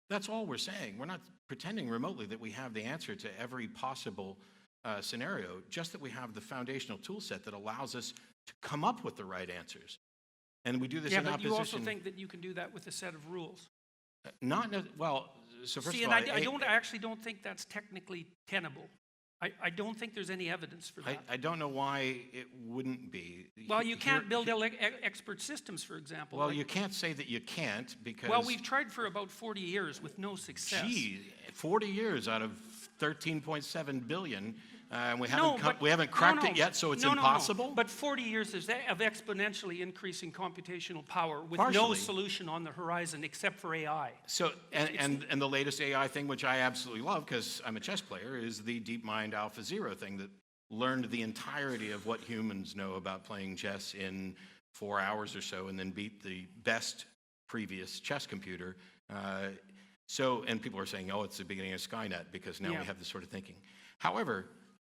That's all we're saying. We're not pretending remotely that we have the answer to every possible scenario, just that we have the foundational tool set that allows us to come up with the right answers. And we do this in opposition. Yeah, but you also think that you can do that with a set of rules. So first See, of and all... I actually don't think that's technically tenable. I don't think there's any evidence for that. I don't know why it wouldn't be. Well, you can't build expert systems, for example. Well, you can't say that you can't because... Well, we've tried for about 40 years with no success. Gee, 40 years out of 13.7 billion, and we No, haven't but- we haven't cracked it yet, so it's impossible. But 40 years of exponentially increasing computational power with no Partially. solution on the horizon except for AI. So, and the latest AI thing, which I absolutely love because I'm a chess player, is the DeepMind AlphaZero thing that learned the entirety of what humans know about playing chess in 4 hours or so, and then beat the best previous chess computer. And people are saying, oh, it's the beginning of Skynet because now we have this sort of thinking. However,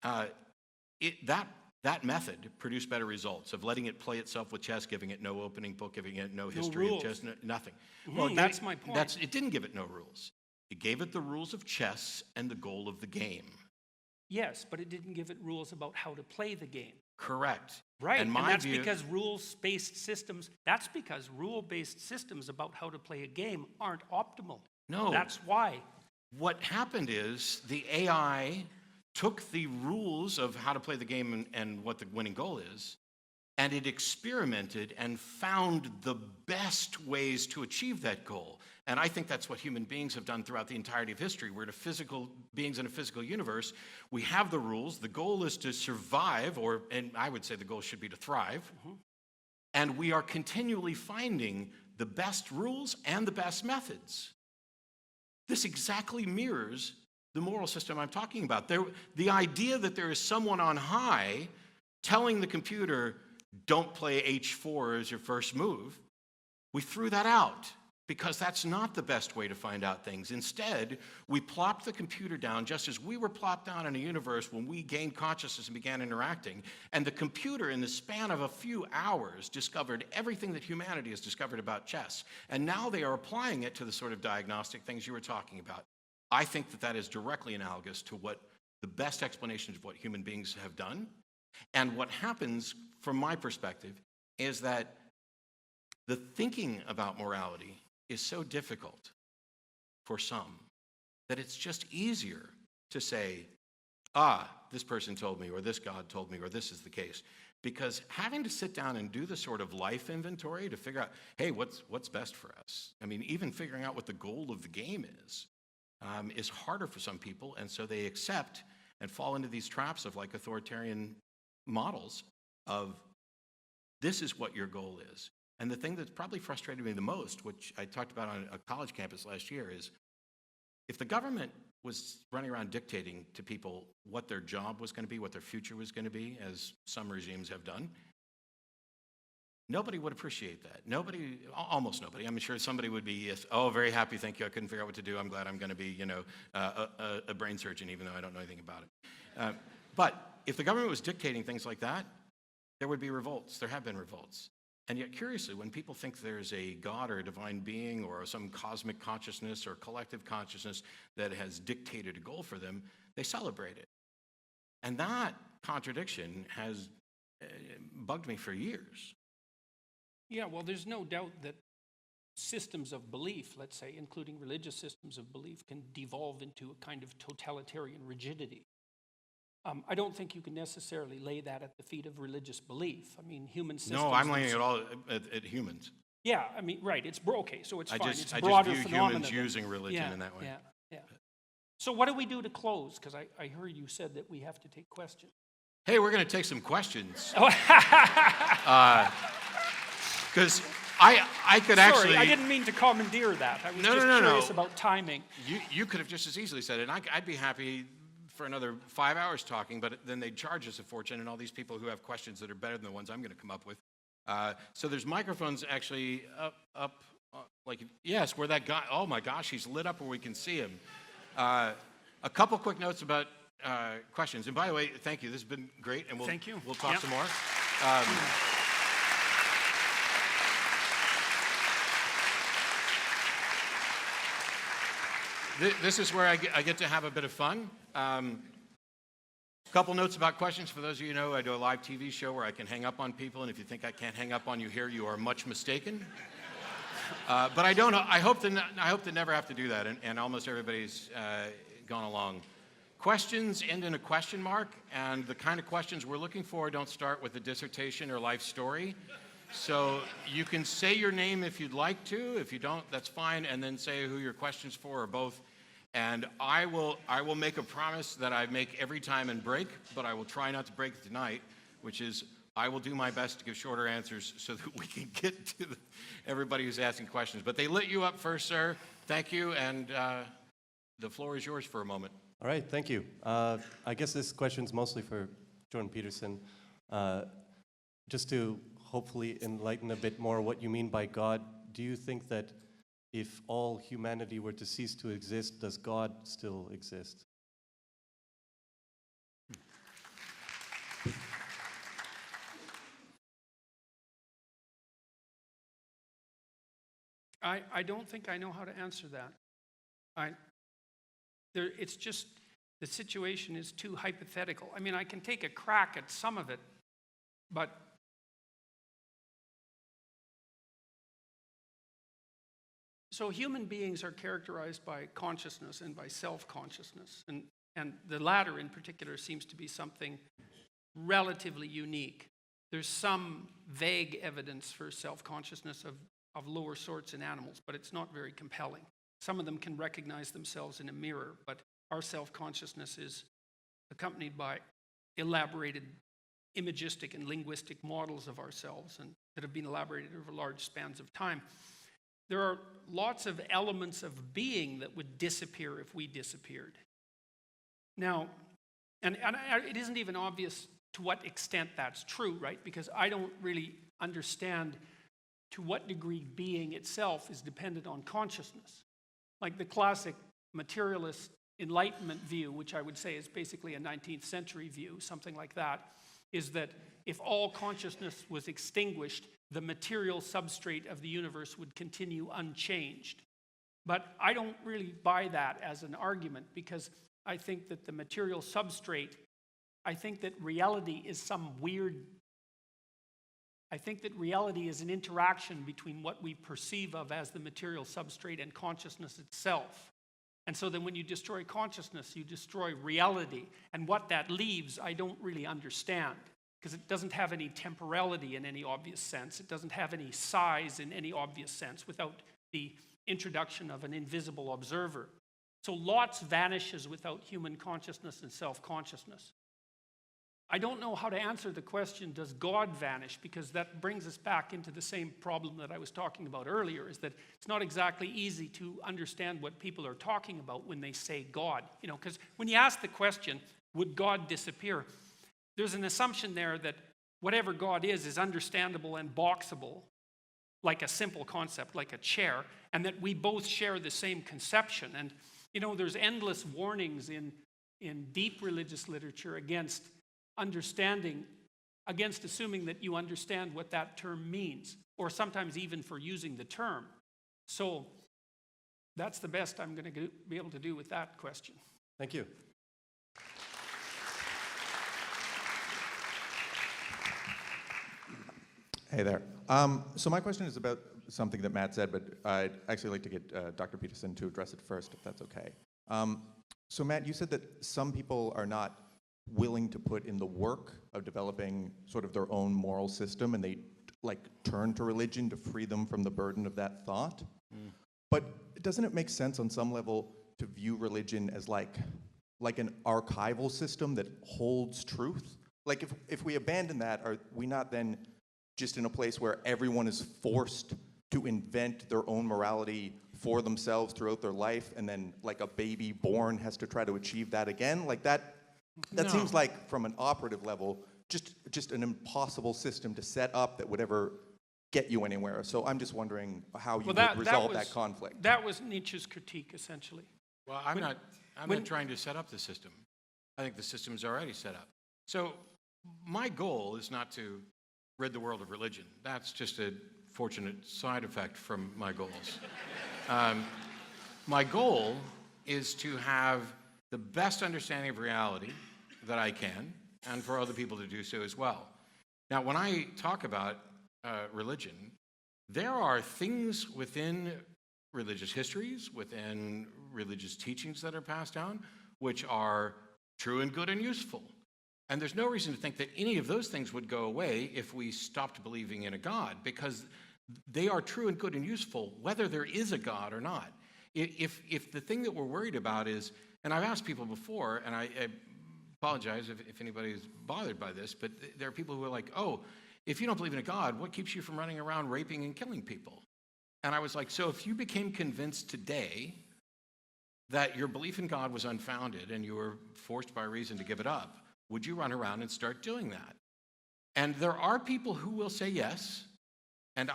that method produced better results of letting it play itself with chess, giving it no opening book, giving it no history of chess, nothing. Well, that's my point. It didn't give it no rules. It gave it the rules of chess and the goal of the game. Yes, but it didn't give it rules about how to play the game. Correct. Right, And that's because rules-based systems, rule-based systems about how to play a game aren't optimal. No. That's why. What happened is the AI took the rules of how to play the game and what the winning goal is, and it experimented and found the best ways to achieve that goal. And I think that's what human beings have done throughout the entirety of history. We're beings in a physical universe. We have the rules. The goal is to survive, and I would say the goal should be to thrive. And we are continually finding the best rules and the best methods. This exactly mirrors the moral system I'm talking about. The idea that there is someone on high telling the computer, don't play h4 as your first move, we threw that out because that's not the best way to find out things. Instead, we plopped the computer down just as we were plopped down in a universe when we gained consciousness and began interacting. And the computer, in the span of a few hours, discovered everything that humanity has discovered about chess. And now they are applying it to the sort of diagnostic things you were talking about. I think that is directly analogous to what the best explanations of what human beings have done. And what happens, from my perspective, is that the thinking about morality is so difficult for some that it's just easier to say, this person told me, or this God told me, or this is the case. Because having to sit down and do the sort of life inventory to figure out, hey, what's best for us? I mean, even figuring out what the goal of the game is harder for some people, and so they accept and fall into these traps of like authoritarian models of this is what your goal is. And the thing that's probably frustrated me the most, which I talked about on a college campus last year, is if the government was running around dictating to people what their job was going to be, what their future was going to be, as some regimes have done, nobody would appreciate that. Nobody, almost nobody. I'm sure somebody would be, very happy, thank you, I couldn't figure out what to do. I'm glad I'm going to be, a brain surgeon, even though I don't know anything about it. But if the government was dictating things like that, there would be revolts. There have been revolts. And yet, curiously, when people think there's a God or a divine being or some cosmic consciousness or collective consciousness that has dictated a goal for them, they celebrate it. And that contradiction has bugged me for years. Yeah, well, there's no doubt that systems of belief, let's say, including religious systems of belief, can devolve into a kind of totalitarian rigidity. I don't think you can necessarily lay that at the feet of religious belief. I mean, human systems... No, I'm laying it all at humans. Yeah, I mean, right, it's okay, so it's fine. It's a I broader just view phenomenon. humans using religion in that way. Yeah. So what do we do to close? Because I heard you said that we have to take questions. Hey, we're going to take some questions. Oh. Because I could actually... Sorry, I didn't mean to commandeer that. I was just curious about timing. You could have just as easily said it, and I'd be happy for another 5 hours talking, but then they'd charge us a fortune, and all these people who have questions that are better than the ones I'm going to come up with. So there's microphones actually up yes, where that guy, oh my gosh, he's lit up where we can see him. A couple quick notes about questions. And by the way, thank you. This has been great, and Thank you. We'll talk some more. This is where I get to have a bit of fun. Couple notes about questions. For those of you who know, I do a live TV show where I can hang up on people, and if you think I can't hang up on you here, you are much mistaken. But I don't. I hope to never have to do that, and almost everybody's gone along. Questions end in a question mark, and the kind of questions we're looking for don't start with a dissertation or life story. So you can say your name if you'd like to. If you don't, that's fine, and then say who your question's for or both. And I will make a promise that I make every time and break, but I will try not to break it tonight, which is I will do my best to give shorter answers so that we can get to everybody who's asking questions. But they lit you up first, sir. Thank you, and the floor is yours for a moment. All right, thank you. I guess this question's mostly for Jordan Peterson. Just to hopefully enlighten a bit more what you mean by God, do you think that if all humanity were to cease to exist, does God still exist? I don't think I know how to answer that. It's just, the situation is too hypothetical. I mean, I can take a crack at some of it, but so human beings are characterized by consciousness and by self-consciousness, and the latter in particular seems to be something relatively unique. There's some vague evidence for self-consciousness of lower sorts in animals, but it's not very compelling. Some of them can recognize themselves in a mirror, but our self-consciousness is accompanied by elaborated imagistic and linguistic models of ourselves and that have been elaborated over large spans of time. There are lots of elements of being that would disappear if we disappeared. Now, and it isn't even obvious to what extent that's true, right? Because I don't really understand to what degree being itself is dependent on consciousness. Like the classic materialist Enlightenment view, which I would say is basically a 19th century view, something like that, is that if all consciousness was extinguished, the material substrate of the universe would continue unchanged. But I don't really buy that as an argument, because I think that the material substrate, I think that reality is I think that reality is an interaction between what we perceive of as the material substrate and consciousness itself. And so then when you destroy consciousness, you destroy reality. And what that leaves, I don't really understand, because it doesn't have any temporality in any obvious sense. It doesn't have any size in any obvious sense without the introduction of an invisible observer. So lots vanishes without human consciousness and self-consciousness. I don't know how to answer the question, does God vanish? Because that brings us back into the same problem that I was talking about earlier, is that it's not exactly easy to understand what people are talking about when they say God. You know, because when you ask the question, would God disappear? There's an assumption there that whatever God is understandable and boxable, like a simple concept, like a chair, and that we both share the same conception. And, you know, there's endless warnings in deep religious literature against assuming that you understand what that term means, or sometimes even for using the term. So that's the best I'm going to be able to do with that question. Thank you. Hey there. So my question is about something that Matt said, but I'd actually like to get Dr. Peterson to address it first, if that's okay. So Matt, you said that some people are not willing to put in the work of developing sort of their own moral system, and they like turn to religion to free them from the burden of that thought. But doesn't it make sense on some level to view religion as like an archival system that holds truth? Like if we abandon that, are we not then just in a place where everyone is forced to invent their own morality for themselves throughout their life, and then like a baby born has to try to achieve that again? Like that No. seems like, from an operative level, just an impossible system to set up that would ever get you anywhere. So I'm just wondering how you would resolve that conflict. That was Nietzsche's critique, essentially. Well, I'm not trying to set up the system. I think the system is already set up. So my goal is not to rid the world of religion. That's just a fortunate side effect from my goals. My goal is to have the best understanding of reality that I can, and for other people to do so as well. Now, when I talk about religion, there are things within religious histories, within religious teachings that are passed down, which are true and good and useful. And there's no reason to think that any of those things would go away if we stopped believing in a God, because they are true and good and useful whether there is a God or not. If the thing that we're worried about is, and I've asked people before, and I apologize if anybody's bothered by this, but there are people who are like, oh, if you don't believe in a God, what keeps you from running around raping and killing people? And I was like, so if you became convinced today that your belief in God was unfounded and you were forced by reason to give it up, would you run around and start doing that? And there are people who will say yes, and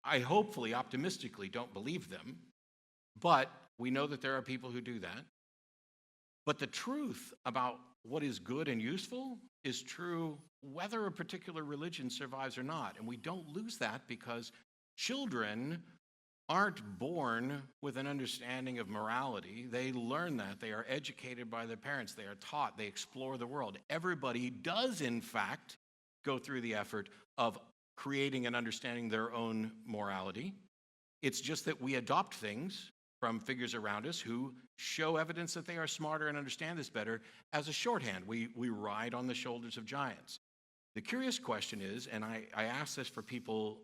I hopefully, optimistically don't believe them, but we know that there are people who do that. But the truth about what is good and useful is true whether a particular religion survives or not. And we don't lose that because children aren't born with an understanding of morality. They learn that. They are educated by their parents. They are taught. They explore the world. Everybody does, in fact, go through the effort of creating and understanding their own morality. It's just that we adopt things from figures around us who show evidence that they are smarter and understand this better as a shorthand. We ride on the shoulders of giants. The curious question is, and I ask this for people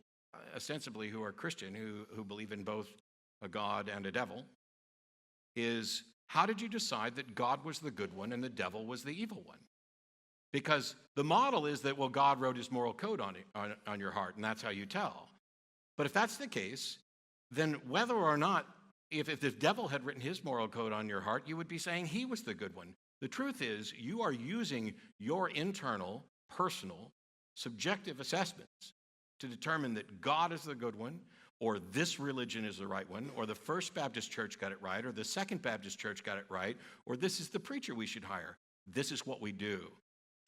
ostensibly who are Christian, who believe in both a God and a devil, is how did you decide that God was the good one and the devil was the evil one? Because the model is that, well, God wrote his moral code on your heart, and that's how you tell. But if that's the case, then whether or not, if the devil had written his moral code on your heart, you would be saying he was the good one. The truth is, you are using your internal, personal, subjective assessments to determine that God is the good one, or this religion is the right one, or the First Baptist Church got it right, or the Second Baptist Church got it right, or this is the preacher we should hire. This is what we do.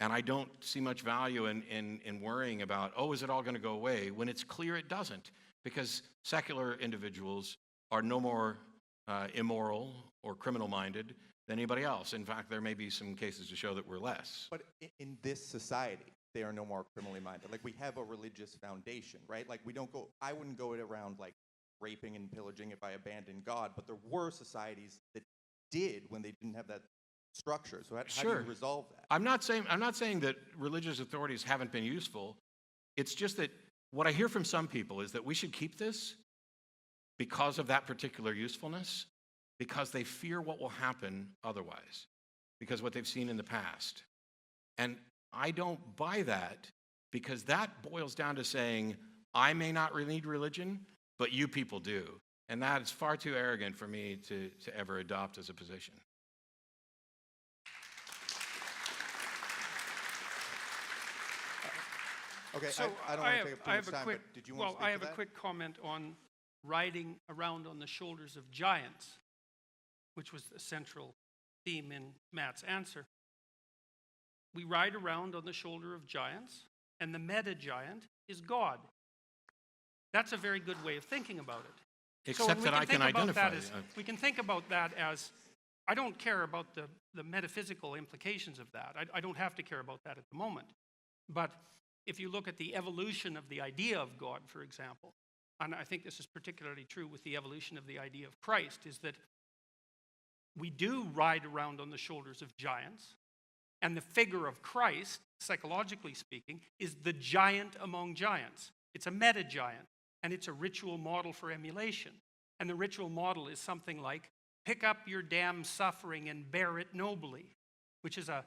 And I don't see much value in worrying about, oh, is it all going to go away, when it's clear it doesn't, because secular individuals are no more immoral or criminal-minded than anybody else. In fact, there may be some cases to show that we're less. But in this society, they are no more criminally minded. Like, we have a religious foundation, right? Like, I wouldn't go around, like, raping and pillaging if I abandoned God, but there were societies that did when they didn't have that structure. So how do you resolve that? I'm not saying that religious authorities haven't been useful. It's just that what I hear from some people is that we should keep this because of that particular usefulness, because they fear what will happen otherwise, because what they've seen in the past. And I don't buy that, because that boils down to saying, I may not need religion, but you people do. And that is far too arrogant for me to ever adopt as a position. Okay, So I don't want to take up too much time, but did you want to speak I to have that? a quick comment on riding around on the shoulders of giants, which was the central theme in Matt's answer. We ride around on the shoulder of giants, and the meta-giant is God. That's a very good way of thinking about it. Except that I can identify. We can think about that as, I don't care about the metaphysical implications of that. I don't have to care about that at the moment. But if you look at the evolution of the idea of God, for example, and I think this is particularly true with the evolution of the idea of Christ, is that we do ride around on the shoulders of giants, and the figure of Christ, psychologically speaking, is the giant among giants. It's a meta-giant, and it's a ritual model for emulation. And the ritual model is something like, pick up your damn suffering and bear it nobly, which is a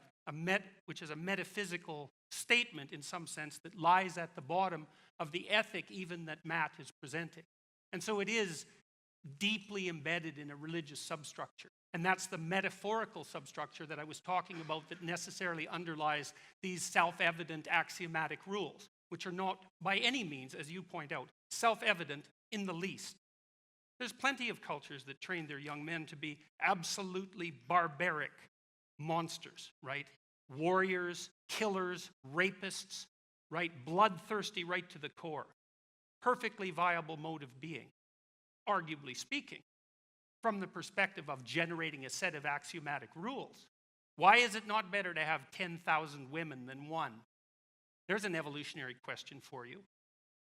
metaphysical statement in some sense that lies at the bottom of the ethic even that Matt is presenting. And so it is deeply embedded in a religious substructure. And that's the metaphorical substructure that I was talking about that necessarily underlies these self-evident axiomatic rules, which are not by any means, as you point out, self-evident in the least. There's plenty of cultures that train their young men to be absolutely barbaric monsters, right? Warriors, killers, rapists, right? Bloodthirsty right to the core. Perfectly viable mode of being, arguably speaking, from the perspective of generating a set of axiomatic rules. Why is it not better to have 10,000 women than one? There's an evolutionary question for you.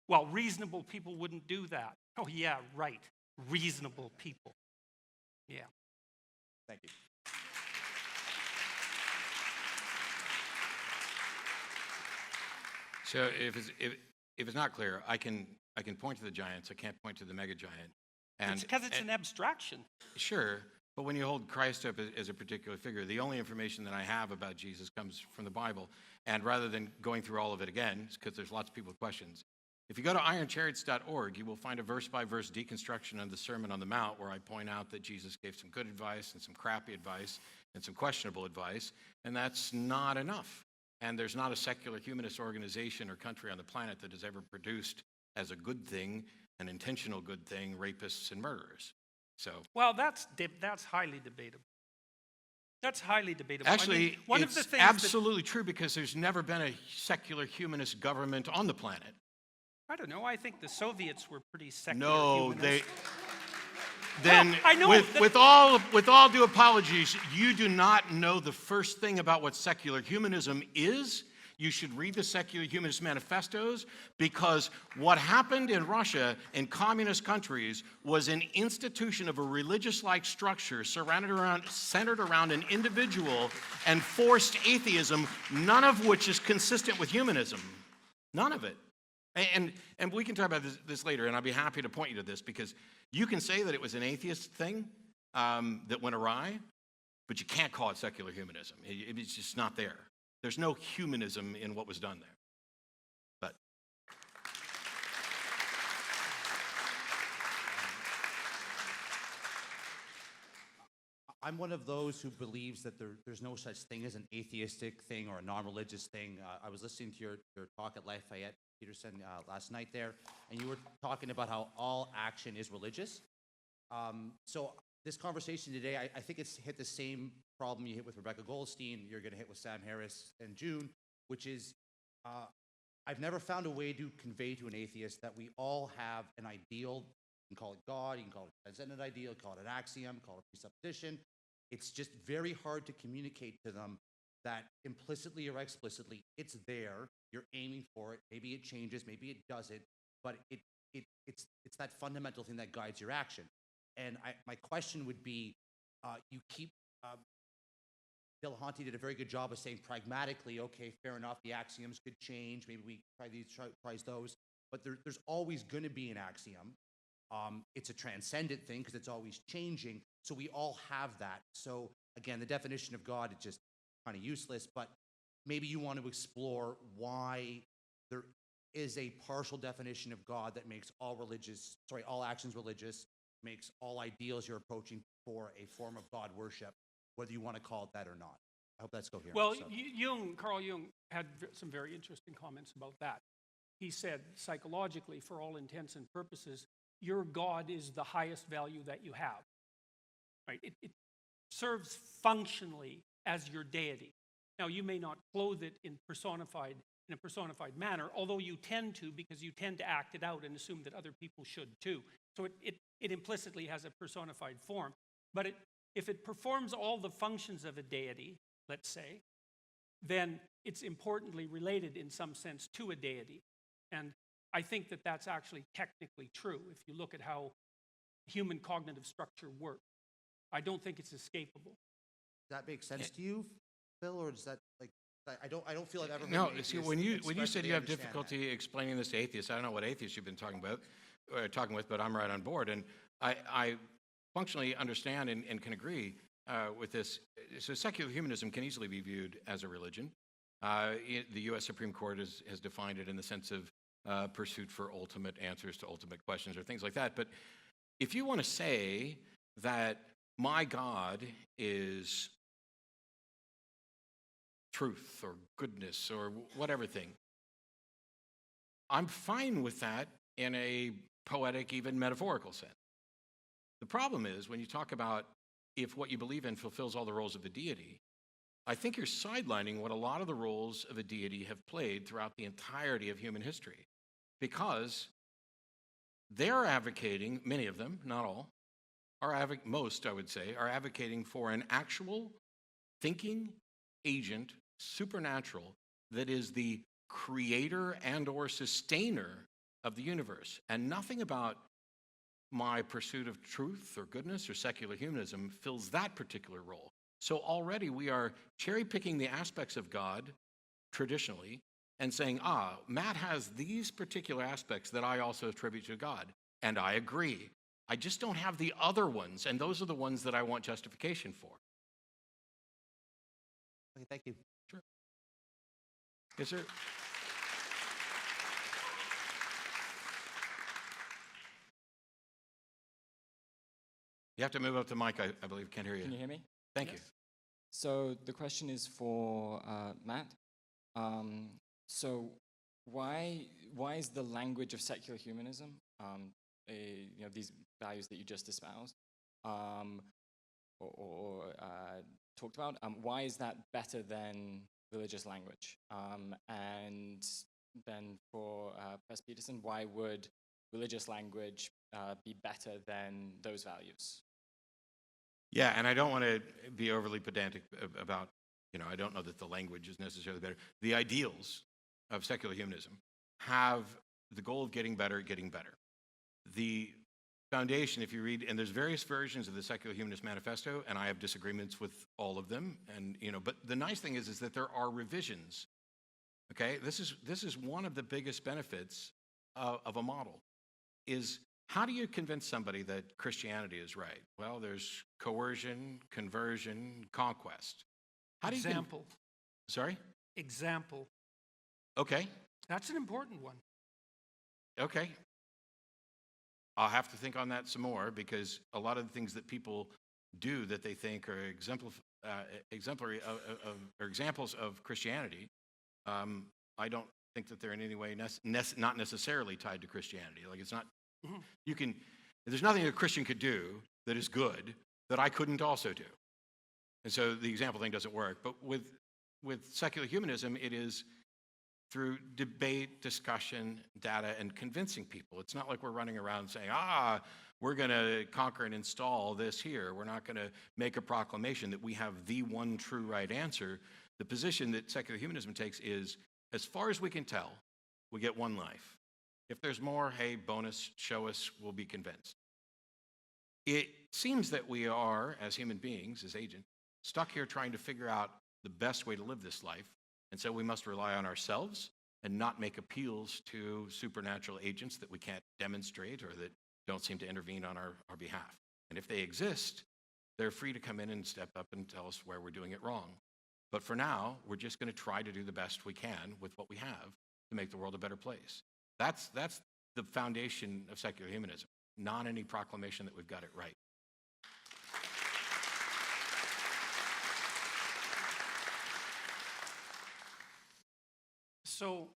Well, reasonable people wouldn't do that. Oh yeah, right. Reasonable people. Yeah. Thank you. So if it's not clear, I can point to the giants. I can't point to the mega giant. It's because it's an abstraction. Sure, but when you hold Christ up as a particular figure, the only information that I have about Jesus comes from the Bible. And rather than going through all of it again, because there's lots of people with questions, if you go to ironchariots.org, you will find a verse-by-verse deconstruction of the Sermon on the Mount where I point out that Jesus gave some good advice and some crappy advice and some questionable advice, and that's not enough. And there's not a secular humanist organization or country on the planet that has ever produced as a good thing, an intentional good thing, rapists and murderers. So, Well, that's highly debatable. That's highly debatable. actually, one it's of the things absolutely true because there's never been a secular humanist government on the planet. I don't know. I think the Soviets were pretty secular No, humanists. Then, I know with all due apologies, you do not know the first thing about what secular humanism is. You should read the Secular Humanist Manifestos, because what happened in Russia and communist countries was an institution of a religious-like structure centered around an individual and forced atheism, none of which is consistent with humanism. None of it. And we can talk about this later, and I'll be happy to point you to this, because you can say that it was an atheist thing that went awry, but you can't call it secular humanism. It's just not there. There's no humanism in what was done there. But I'm one of those who believes that there's no such thing as an atheistic thing or a non-religious thing. I was listening to your talk at Lafayette, Peterson, last night there, and you were talking about how all action is religious. So this conversation today, I think it's hit the same problem you hit with Rebecca Goldstein, you're going to hit with Sam Harris and June, which is I've never found a way to convey to an atheist that we all have an ideal. You can call it God, you can call it a transcendent ideal, call it an axiom, call it a presupposition. It's just very hard to communicate to them that implicitly or explicitly it's there, you're aiming for it, maybe it changes, maybe it doesn't, but it's that fundamental thing that guides your action. And my question would be, you keep, Dillahunty did a very good job of saying pragmatically, okay, fair enough, the axioms could change, maybe we try those, but there's always going to be an axiom. It's a transcendent thing because it's always changing, so we all have that. So again, the definition of God is just kind of useless, but maybe you want to explore why there is a partial definition of God that makes all actions religious, makes all ideals you're approaching for a form of God worship, whether you want to call it that or not. I hope that's coherent. Well, So. Carl Jung had some very interesting comments about that. He said, psychologically, for all intents and purposes, your God is the highest value that you have. Right? It serves functionally as your deity. Now, you may not clothe it in a personified manner, although you tend to, because you tend to act it out and assume that other people should too. So it implicitly has a personified form. But if it performs all the functions of a deity, let's say, then it's importantly related in some sense to a deity. And I think that that's actually technically true if you look at how human cognitive structure works. I don't think it's escapable. Does that make sense to you, Phil, or does that I don't feel I've ever. no, see, when you said you have difficulty explaining this to atheists, I don't know what atheists you've been talking with, but I'm right on board, and I functionally understand and can agree with this. So secular humanism can easily be viewed as a religion. The U.S. Supreme Court has defined it in the sense of pursuit for ultimate answers to ultimate questions or things like that. But if you want to say that my God is truth or goodness or whatever thing, I'm fine with that in a poetic, even metaphorical sense. The problem is when you talk about if what you believe in fulfills all the roles of a deity, I think you're sidelining what a lot of the roles of a deity have played throughout the entirety of human history. Because they're advocating, many of them, not all, most, I would say, are advocating for an actual thinking agent, supernatural, that is the creator and or sustainer of the universe. And nothing about my pursuit of truth or goodness or secular humanism fills that particular role. So already we are cherry-picking the aspects of God, traditionally, and saying, Matt has these particular aspects that I also attribute to God, and I agree. I just don't have the other ones, and those are the ones that I want justification for. Okay, thank you. Yes, sir. You have to move up the mic, I believe. Can't hear you. Can you hear me? Thank you. So the question is for Matt. So why is the language of secular humanism, these values that you just espoused, or talked about, why is that better than religious language? And then for Professor Peterson, why would religious language be better than those values? Yeah, and I don't want to be overly pedantic about, I don't know that the language is necessarily better. The ideals of secular humanism have the goal of getting better. The foundation, if you read, and there's various versions of the Secular Humanist Manifesto, and I have disagreements with all of them, and but the nice thing is that there are revisions. Okay, this is one of the biggest benefits of a model, is how do you convince somebody that Christianity is right? Well, there's coercion, conversion, conquest. How do you Example. Sorry? Example. Okay. That's an important one. Okay. I'll have to think on that some more, because a lot of the things that people do that they think are exemplary or examples of Christianity, I don't think that they're in any way not necessarily tied to Christianity. Like, it's not, there's nothing a Christian could do that is good that I couldn't also do. And so the example thing doesn't work. But with secular humanism, it is through debate, discussion, data, and convincing people. It's not like we're running around saying, we're going to conquer and install this here. We're not going to make a proclamation that we have the one true right answer. The position that secular humanism takes is, as far as we can tell, we get one life. If there's more, hey, bonus, show us, we'll be convinced. It seems that we are, as human beings, as agents, stuck here trying to figure out the best way to live this life. And so we must rely on ourselves and not make appeals to supernatural agents that we can't demonstrate or that don't seem to intervene on our behalf. And if they exist, they're free to come in and step up and tell us where we're doing it wrong. But for now, we're just going to try to do the best we can with what we have to make the world a better place. That's the foundation of secular humanism, not any proclamation that we've got it right. So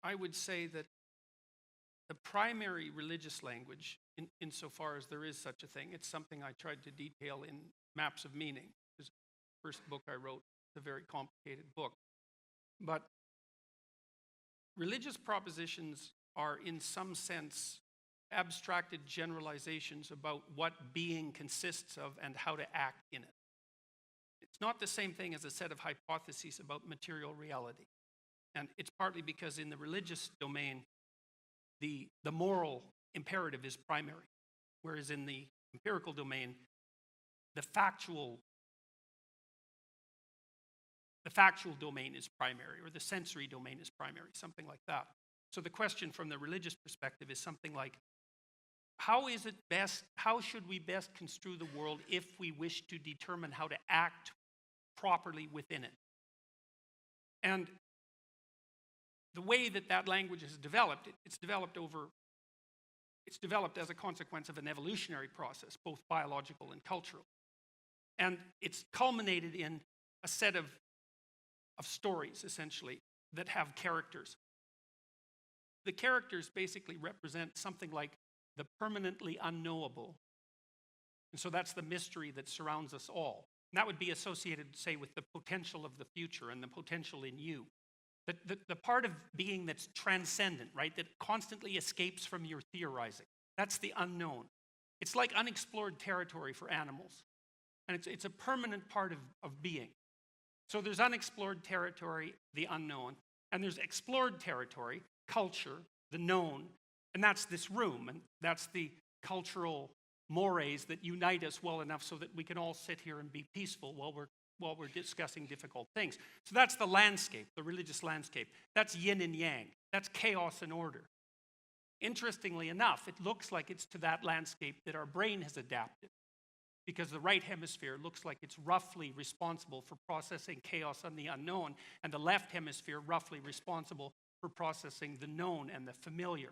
I would say that the primary religious language, insofar as there is such a thing, it's something I tried to detail in Maps of Meaning, which is the first book I wrote. It's a very complicated book. But religious propositions are, in some sense, abstracted generalizations about what being consists of and how to act in it. It's not the same thing as a set of hypotheses about material reality. And it's partly because in the religious domain, the moral imperative is primary, whereas in the empirical domain, the factual domain is primary, or the sensory domain is primary, something like that. So the question from the religious perspective is something like, how should we best construe the world if we wish to determine how to act properly within it? And the way that language is developed, it's developed as a consequence of an evolutionary process, both biological and cultural. And it's culminated in a set of stories, essentially, that have characters. The characters basically represent something like the permanently unknowable. And so that's the mystery that surrounds us all. And that would be associated, say, with the potential of the future and the potential in you. The part of being that's transcendent, right, that constantly escapes from your theorizing. That's the unknown. It's like unexplored territory for animals. And it's a permanent part of being. So there's unexplored territory, the unknown, and there's explored territory, culture, the known, and that's this room, and that's the cultural mores that unite us well enough so that we can all sit here and be peaceful while we're discussing difficult things. So that's the landscape, the religious landscape. That's yin and yang. That's chaos and order. Interestingly enough, it looks like it's to that landscape that our brain has adapted, because the right hemisphere looks like it's roughly responsible for processing chaos and the unknown, and the left hemisphere roughly responsible for processing the known and the familiar.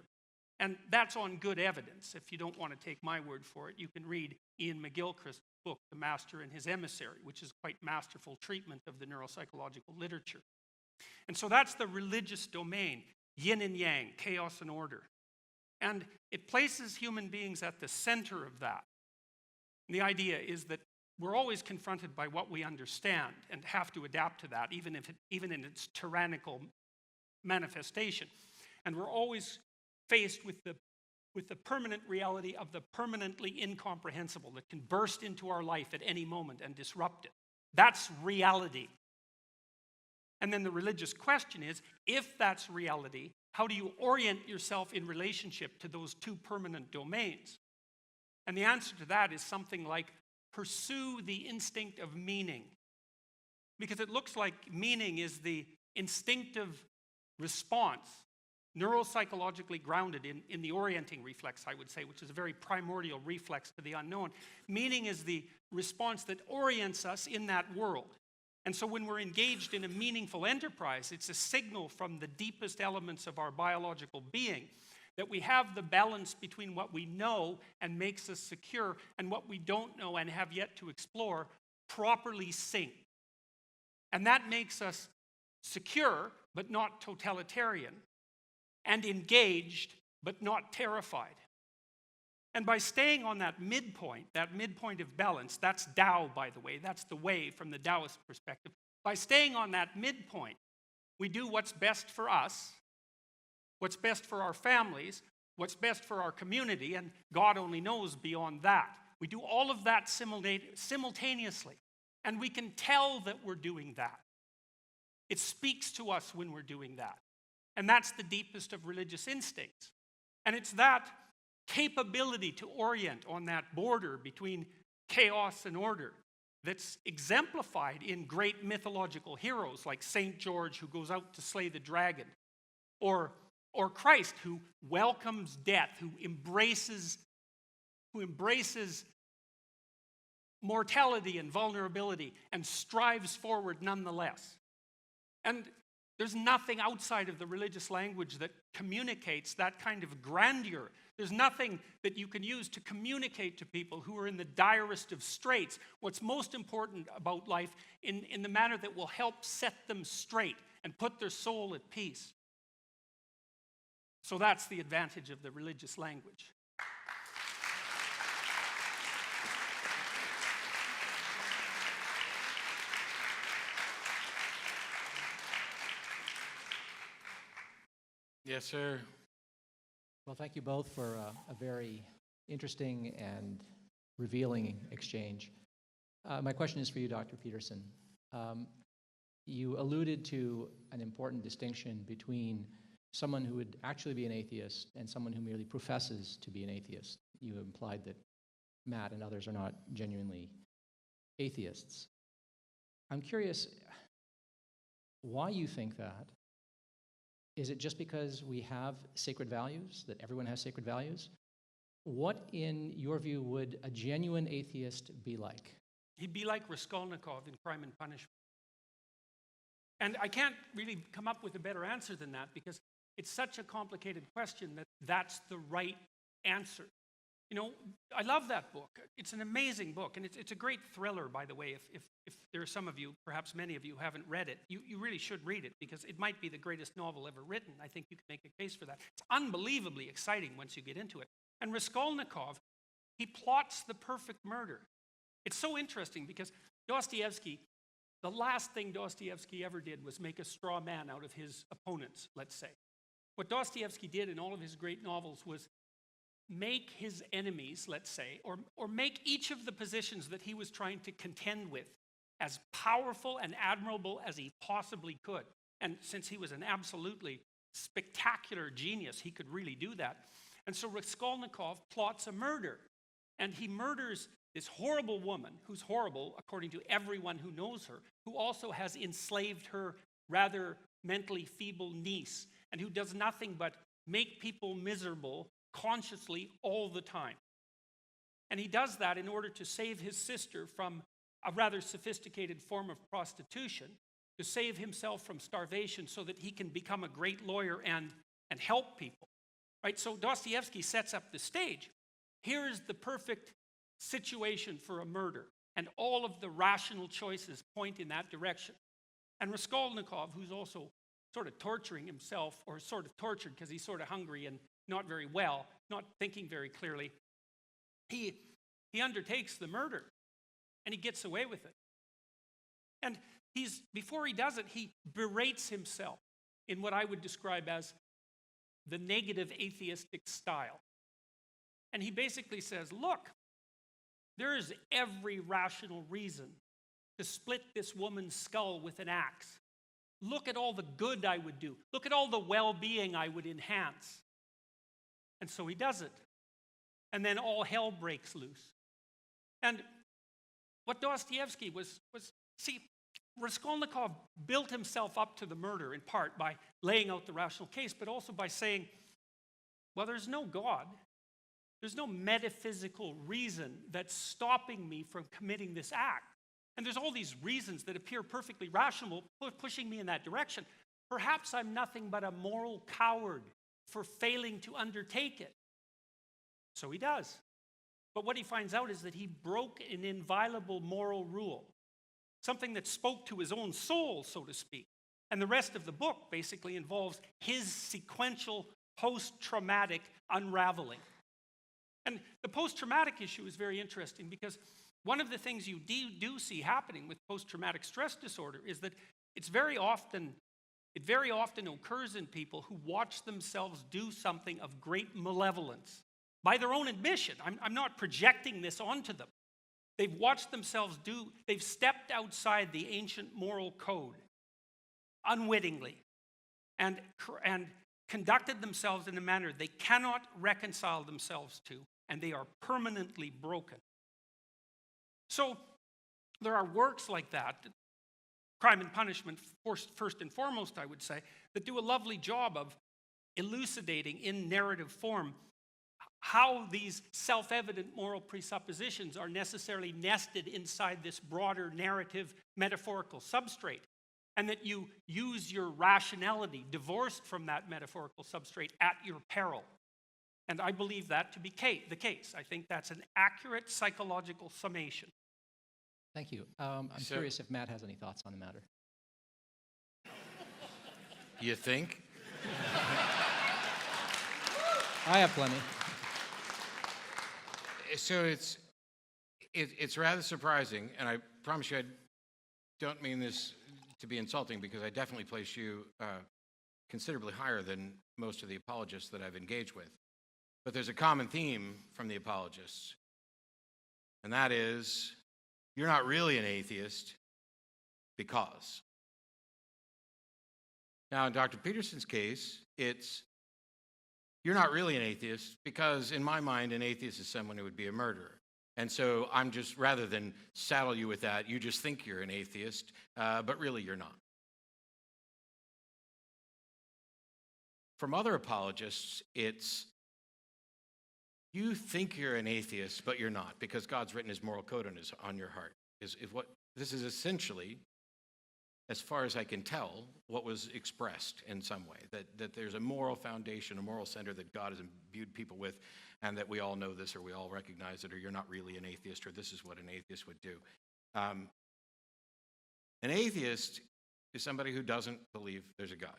And that's on good evidence. If you don't want to take my word for it, you can read Ian McGilchrist's book, The Master and His Emissary, which is quite masterful treatment of the neuropsychological literature. And so that's the religious domain, yin and yang, chaos and order. And it places human beings at the center of that. And the idea is that we're always confronted by what we understand and have to adapt to that, even in its tyrannical manifestation. And we're always faced with the permanent reality of the permanently incomprehensible that can burst into our life at any moment and disrupt it. That's reality. And then the religious question is, if that's reality, how do you orient yourself in relationship to those two permanent domains? And the answer to that is something like, pursue the instinct of meaning. Because it looks like meaning is the instinctive response, neuropsychologically grounded in the orienting reflex, I would say, which is a very primordial reflex to the unknown. Meaning is the response that orients us in that world. And so when we're engaged in a meaningful enterprise, it's a signal from the deepest elements of our biological being that we have the balance between what we know and makes us secure and what we don't know and have yet to explore properly sync. And that makes us secure, but not totalitarian, and engaged, but not terrified. And by staying on that midpoint of balance, that's Tao, by the way, that's the way from the Taoist perspective. By staying on that midpoint, we do what's best for us, what's best for our families, what's best for our community, and God only knows beyond that. We do all of that simultaneously, and we can tell that we're doing that. It speaks to us when we're doing that. And that's the deepest of religious instincts. And it's that capability to orient on that border between chaos and order that's exemplified in great mythological heroes like St. George, who goes out to slay the dragon, or Christ, who welcomes death, who embraces mortality and vulnerability and strives forward nonetheless. And there's nothing outside of the religious language that communicates that kind of grandeur. There's nothing that you can use to communicate to people who are in the direst of straits what's most important about life in the manner that will help set them straight and put their soul at peace. So that's the advantage of the religious language. Yes, sir. Well, thank you both for a very interesting and revealing exchange. My question is for you, Dr. Peterson. You alluded to an important distinction between someone who would actually be an atheist and someone who merely professes to be an atheist. You implied that Matt and others are not genuinely atheists. I'm curious why you think that. Is it just because we have sacred values, that everyone has sacred values? What, in your view, would a genuine atheist be like? He'd be like Raskolnikov in Crime and Punishment. And I can't really come up with a better answer than that, because it's such a complicated question that that's the right answer. You know, I love that book. It's an amazing book, and it's a great thriller, by the way. If there are some of you, perhaps many of you, who haven't read it, you really should read it, because it might be the greatest novel ever written. I think you can make a case for that. It's unbelievably exciting once you get into it. And Raskolnikov, he plots the perfect murder. It's so interesting, because Dostoevsky, the last thing Dostoevsky ever did was make a straw man out of his opponents, let's say. What Dostoevsky did in all of his great novels was make his enemies, let's say, or make each of the positions that he was trying to contend with as powerful and admirable as he possibly could. And since he was an absolutely spectacular genius, he could really do that. And so Raskolnikov plots a murder, and he murders this horrible woman, who's horrible according to everyone who knows her, who also has enslaved her rather mentally feeble niece, and who does nothing but make people miserable consciously all the time. And he does that in order to save his sister from a rather sophisticated form of prostitution, to save himself from starvation so that he can become a great lawyer and help people. Right? So Dostoevsky sets up the stage. Here is the perfect situation for a murder, and all of the rational choices point in that direction. And Raskolnikov, who's also sort of torturing himself, or sort of tortured because he's sort of hungry and not very well, not thinking very clearly, he undertakes the murder, and he gets away with it. And before he does it, he berates himself in what I would describe as the negative atheistic style. And he basically says, look, there is every rational reason to split this woman's skull with an axe. Look at all the good I would do. Look at all the well-being I would enhance. And so he does it. And then all hell breaks loose. And what Dostoevsky see, Raskolnikov built himself up to the murder in part by laying out the rational case, but also by saying, well, there's no God. There's no metaphysical reason that's stopping me from committing this act. And there's all these reasons that appear perfectly rational, pushing me in that direction. Perhaps I'm nothing but a moral coward for failing to undertake it. So he does. But what he finds out is that he broke an inviolable moral rule, something that spoke to his own soul, so to speak. And the rest of the book basically involves his sequential post-traumatic unraveling. And the post-traumatic issue is very interesting because one of the things you do see happening with post-traumatic stress disorder is that it very often occurs in people who watch themselves do something of great malevolence. By their own admission, I'm not projecting this onto them. They've watched themselves they've stepped outside the ancient moral code unwittingly and conducted themselves in a manner they cannot reconcile themselves to, and they are permanently broken. So there are works like that, Crime and Punishment, first and foremost, I would say, that do a lovely job of elucidating in narrative form how these self-evident moral presuppositions are necessarily nested inside this broader narrative metaphorical substrate, and that you use your rationality divorced from that metaphorical substrate at your peril. And I believe that to be the case. I think that's an accurate psychological summation. Thank you. I'm curious if Matt has any thoughts on the matter. You think? I have plenty. So it's rather surprising, and I promise you I don't mean this to be insulting, because I definitely place you considerably higher than most of the apologists that I've engaged with. But there's a common theme from the apologists, and that is, you're not really an atheist because. Now, in Dr. Peterson's case, you're not really an atheist because, in my mind, an atheist is someone who would be a murderer. And so I'm just, rather than saddle you with that, you just think you're an atheist, but really you're not. From other apologists, it's, you think you're an atheist, but you're not, because God's written his moral code on your heart. This is essentially, as far as I can tell, what was expressed in some way, that there's a moral foundation, a moral center that God has imbued people with, and that we all know this, or we all recognize it, or you're not really an atheist, or this is what an atheist would do. An atheist is somebody who doesn't believe there's a God.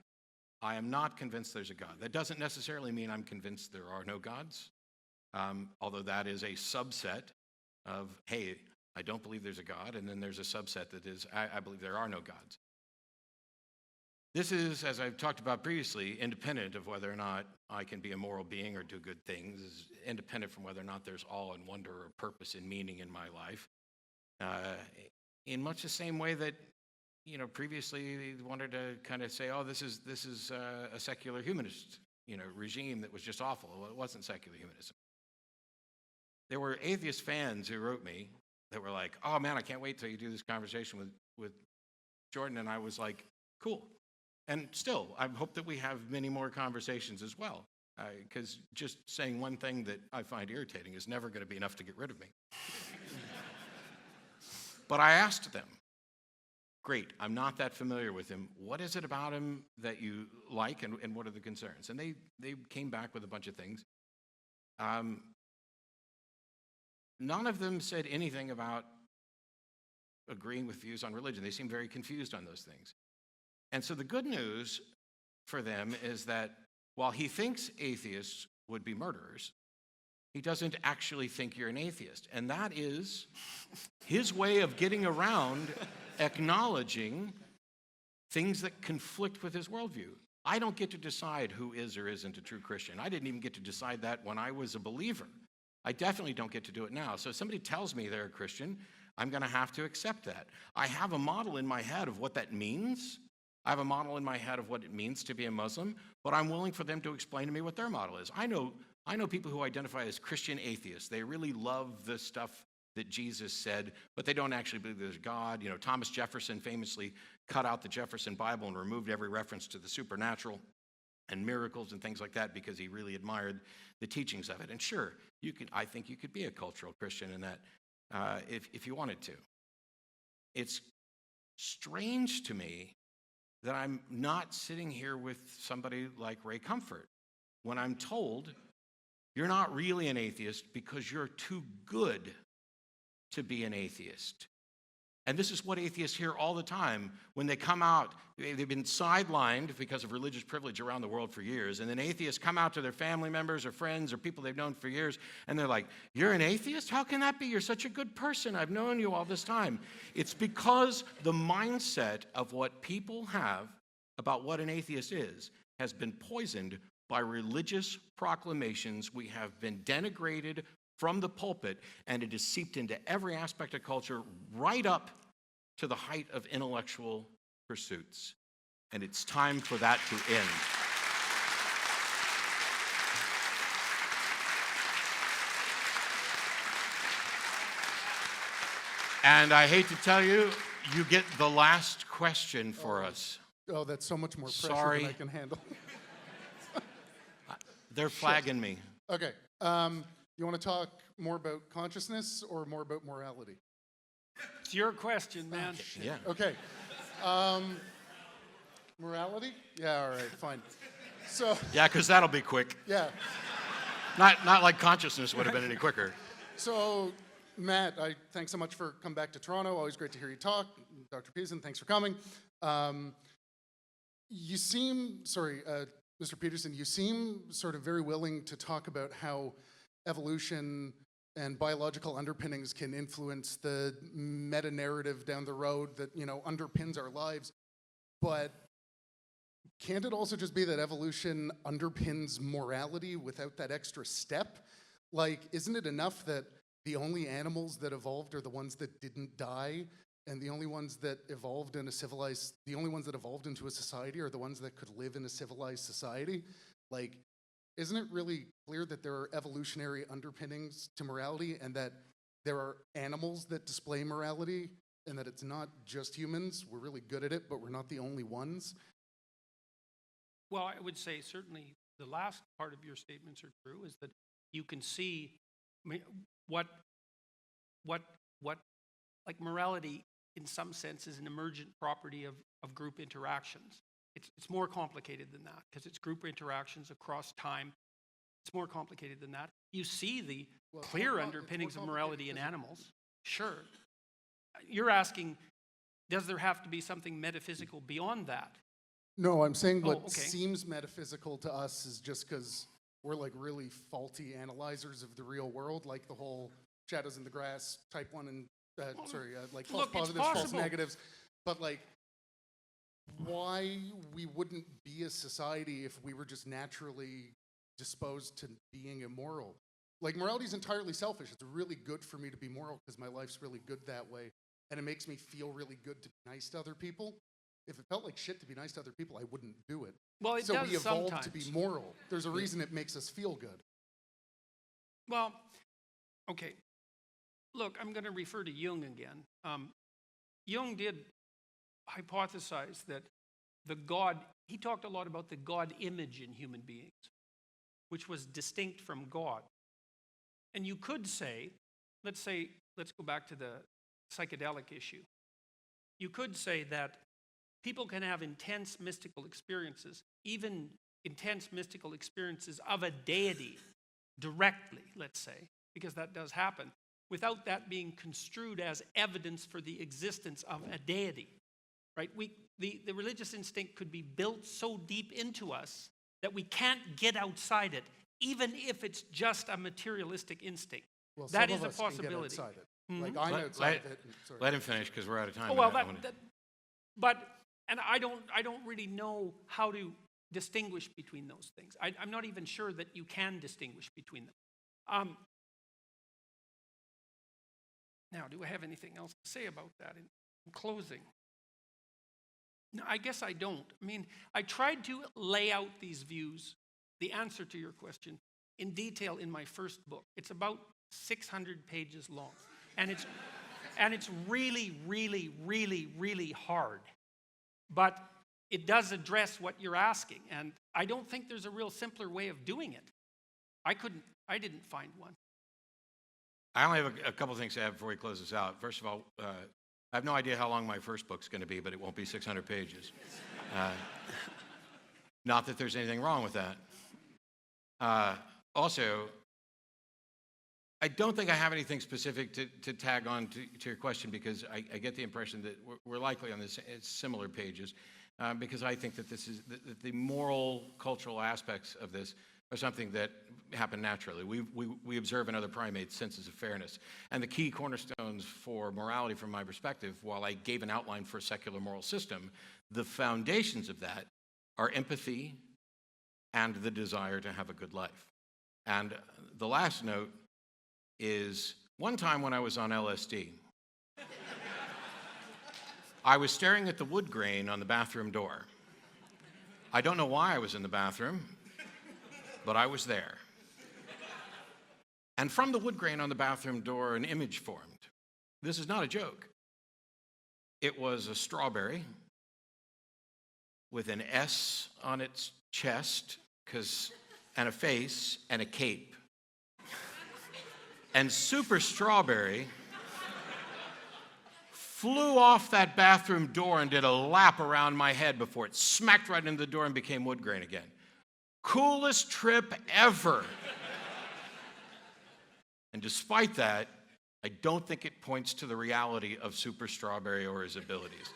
I am not convinced there's a God. That doesn't necessarily mean I'm convinced there are no gods, although that is a subset of, hey, I don't believe there's a God, and then there's a subset that is, I believe there are no gods. This is, as I've talked about previously, independent of whether or not I can be a moral being or do good things, is independent from whether or not there's awe and wonder or purpose and meaning in my life. In much the same way that, previously they wanted to kind of say, oh, this is a secular humanist, regime that was just awful. Well, it wasn't secular humanism. There were atheist fans who wrote me that were like, oh man, I can't wait till you do this conversation with Jordan. And I was like, cool. And still, I hope that we have many more conversations as well. because just saying one thing that I find irritating is never going to be enough to get rid of me. But I asked them, great, I'm not that familiar with him. What is it about him that you like, and what are the concerns? And they came back with a bunch of things. None of them said anything about agreeing with views on religion. They seemed very confused on those things. And so the good news for them is that while he thinks atheists would be murderers, he doesn't actually think you're an atheist. And that is his way of getting around acknowledging things that conflict with his worldview. I don't get to decide who is or isn't a true Christian. I didn't even get to decide that when I was a believer. I definitely don't get to do it now. So if somebody tells me they're a Christian, I'm going to have to accept that. I have a model in my head of what that means. I have a model in my head of what it means to be a Muslim, but I'm willing for them to explain to me what their model is. I know people who identify as Christian atheists. They really love the stuff that Jesus said, but they don't actually believe there's God. You know, Thomas Jefferson famously cut out the Jefferson Bible and removed every reference to the supernatural and miracles and things like that because he really admired the teachings of it. And sure, I think you could be a cultural Christian in that if you wanted to. It's strange to me that I'm not sitting here with somebody like Ray Comfort when I'm told you're not really an atheist because you're too good to be an atheist. And this is what atheists hear all the time when they come out. They've been sidelined because of religious privilege around the world for years. And then atheists come out to their family members or friends or people they've known for years, and they're like, you're an atheist? How can that be? You're such a good person. I've known you all this time. It's because the mindset of what people have about what an atheist is has been poisoned by religious proclamations. We have been denigrated from the pulpit, and it has seeped into every aspect of culture, right up to the height of intellectual pursuits. And it's time for that to end. And I hate to tell you, you get the last question for us. Oh, that's so much more pressure Sorry. than I can handle. They're flagging me. Okay. You want to talk more about consciousness or more about morality? It's your question, man. Yeah. Okay. Morality? Yeah, all right, fine. So, Yeah, because that'll be quick. yeah. Not like consciousness would have been any quicker. So, Matt, thanks so much for coming back to Toronto. Always great to hear you talk. Dr. Peterson, thanks for coming. Mr. Peterson, you seem sort of very willing to talk about how evolution and biological underpinnings can influence the meta-narrative down the road that, underpins our lives. But can't it also just be that evolution underpins morality without that extra step? Like, isn't it enough that the only animals that evolved are the ones that didn't die, and the only ones that evolved into a society are the ones that could live in a civilized society? Like, isn't it really clear that there are evolutionary underpinnings to morality, and that there are animals that display morality, and that it's not just humans? We're really good at it, but we're not the only ones. Well, I would say certainly the last part of your statements are true, is that you can see what like morality in some sense is an emergent property of group interactions. It's more complicated than that because it's group interactions across time. It's more complicated than that. You see the clear underpinnings of morality in animals. Sure. You're asking, does there have to be something metaphysical beyond that? No, I'm saying what okay. seems metaphysical to us is just because we're like really faulty analyzers of the real world, like the whole shadows in the grass, type 1 and, like false Look, it's positives, false possible. negatives. But like, why we wouldn't be a society if we were just naturally disposed to being immoral? Like, morality is entirely selfish. It's really good for me to be moral because my life's really good that way, and it makes me feel really good to be nice to other people. If it felt like shit to be nice to other people, I wouldn't do it. Well, it so does we evolved sometimes. to be moral. There's a reason it makes us feel good. Well, okay. Look, I'm going to refer to Jung again. Jung did hypothesize that he talked a lot about the God image in human beings. which was distinct from God. And you could say, let's go back to the psychedelic issue. You could say that people can have intense mystical experiences, even intense mystical experiences of a deity directly, let's say, because that does happen, without that being construed as evidence for the existence of a deity, right? The religious instinct could be built so deep into us that we can't get outside it, even if it's just a materialistic instinct. Well, That some is of a us can get possibility. outside it. Like I'm outside of it. and sorry. Let him finish because we're out of time. Oh, well, and I wanna- and I don't really know how to distinguish between those things. I'm not even sure that you can distinguish between them. Now, do I have anything else to say about that in closing? No, I guess I don't. I mean, I tried to lay out these views, the answer to your question, in detail in my first book. It's about 600 pages long. And it's really, really, really, really hard. But it does address what you're asking. And I don't think there's a real simpler way of doing it. I didn't find one. I only have a couple things to add before we close this out. First of all, I have no idea how long my first book's going to be, but it won't be 600 pages. Not that there's anything wrong with that. Also, I don't think I have anything specific to tag on to your question, because I get the impression that we're likely on this similar pages, because I think that the moral, cultural aspects of this are something that happen naturally. We observe in other primates senses of fairness. And the key cornerstones for morality from my perspective, while I gave an outline for a secular moral system, the foundations of that are empathy and the desire to have a good life. And the last note is, one time when I was on LSD, I was staring at the wood grain on the bathroom door. I don't know why I was in the bathroom, but I was there. And from the wood grain on the bathroom door, an image formed. This is not a joke. It was a strawberry with an S on its chest, and a face, and a cape. And Super Strawberry flew off that bathroom door and did a lap around my head before it smacked right into the door and became wood grain again. Coolest trip ever. And despite that, I don't think it points to the reality of Super Strawberry or his abilities.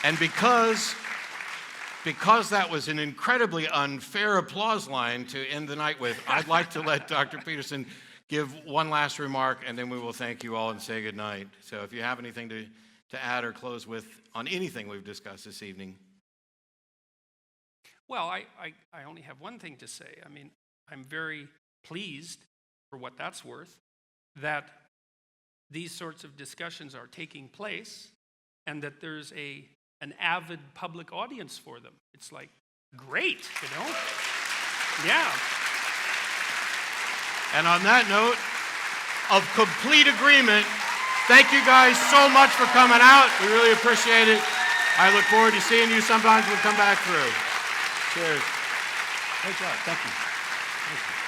And because that was an incredibly unfair applause line to end the night with, I'd like to let Dr. Peterson give one last remark, and then we will thank you all and say goodnight. So if you have anything to add or close with on anything we've discussed this evening. Well, I only have one thing to say. I mean, I'm very pleased, for what that's worth, that these sorts of discussions are taking place and that there's an avid public audience for them. It's like, great, you know? Yeah. And on that note of complete agreement, thank you guys so much for coming out. We really appreciate it. I look forward to seeing you. Sometimes we'll come back through. Cheers. Great job. Thank you. Thank you.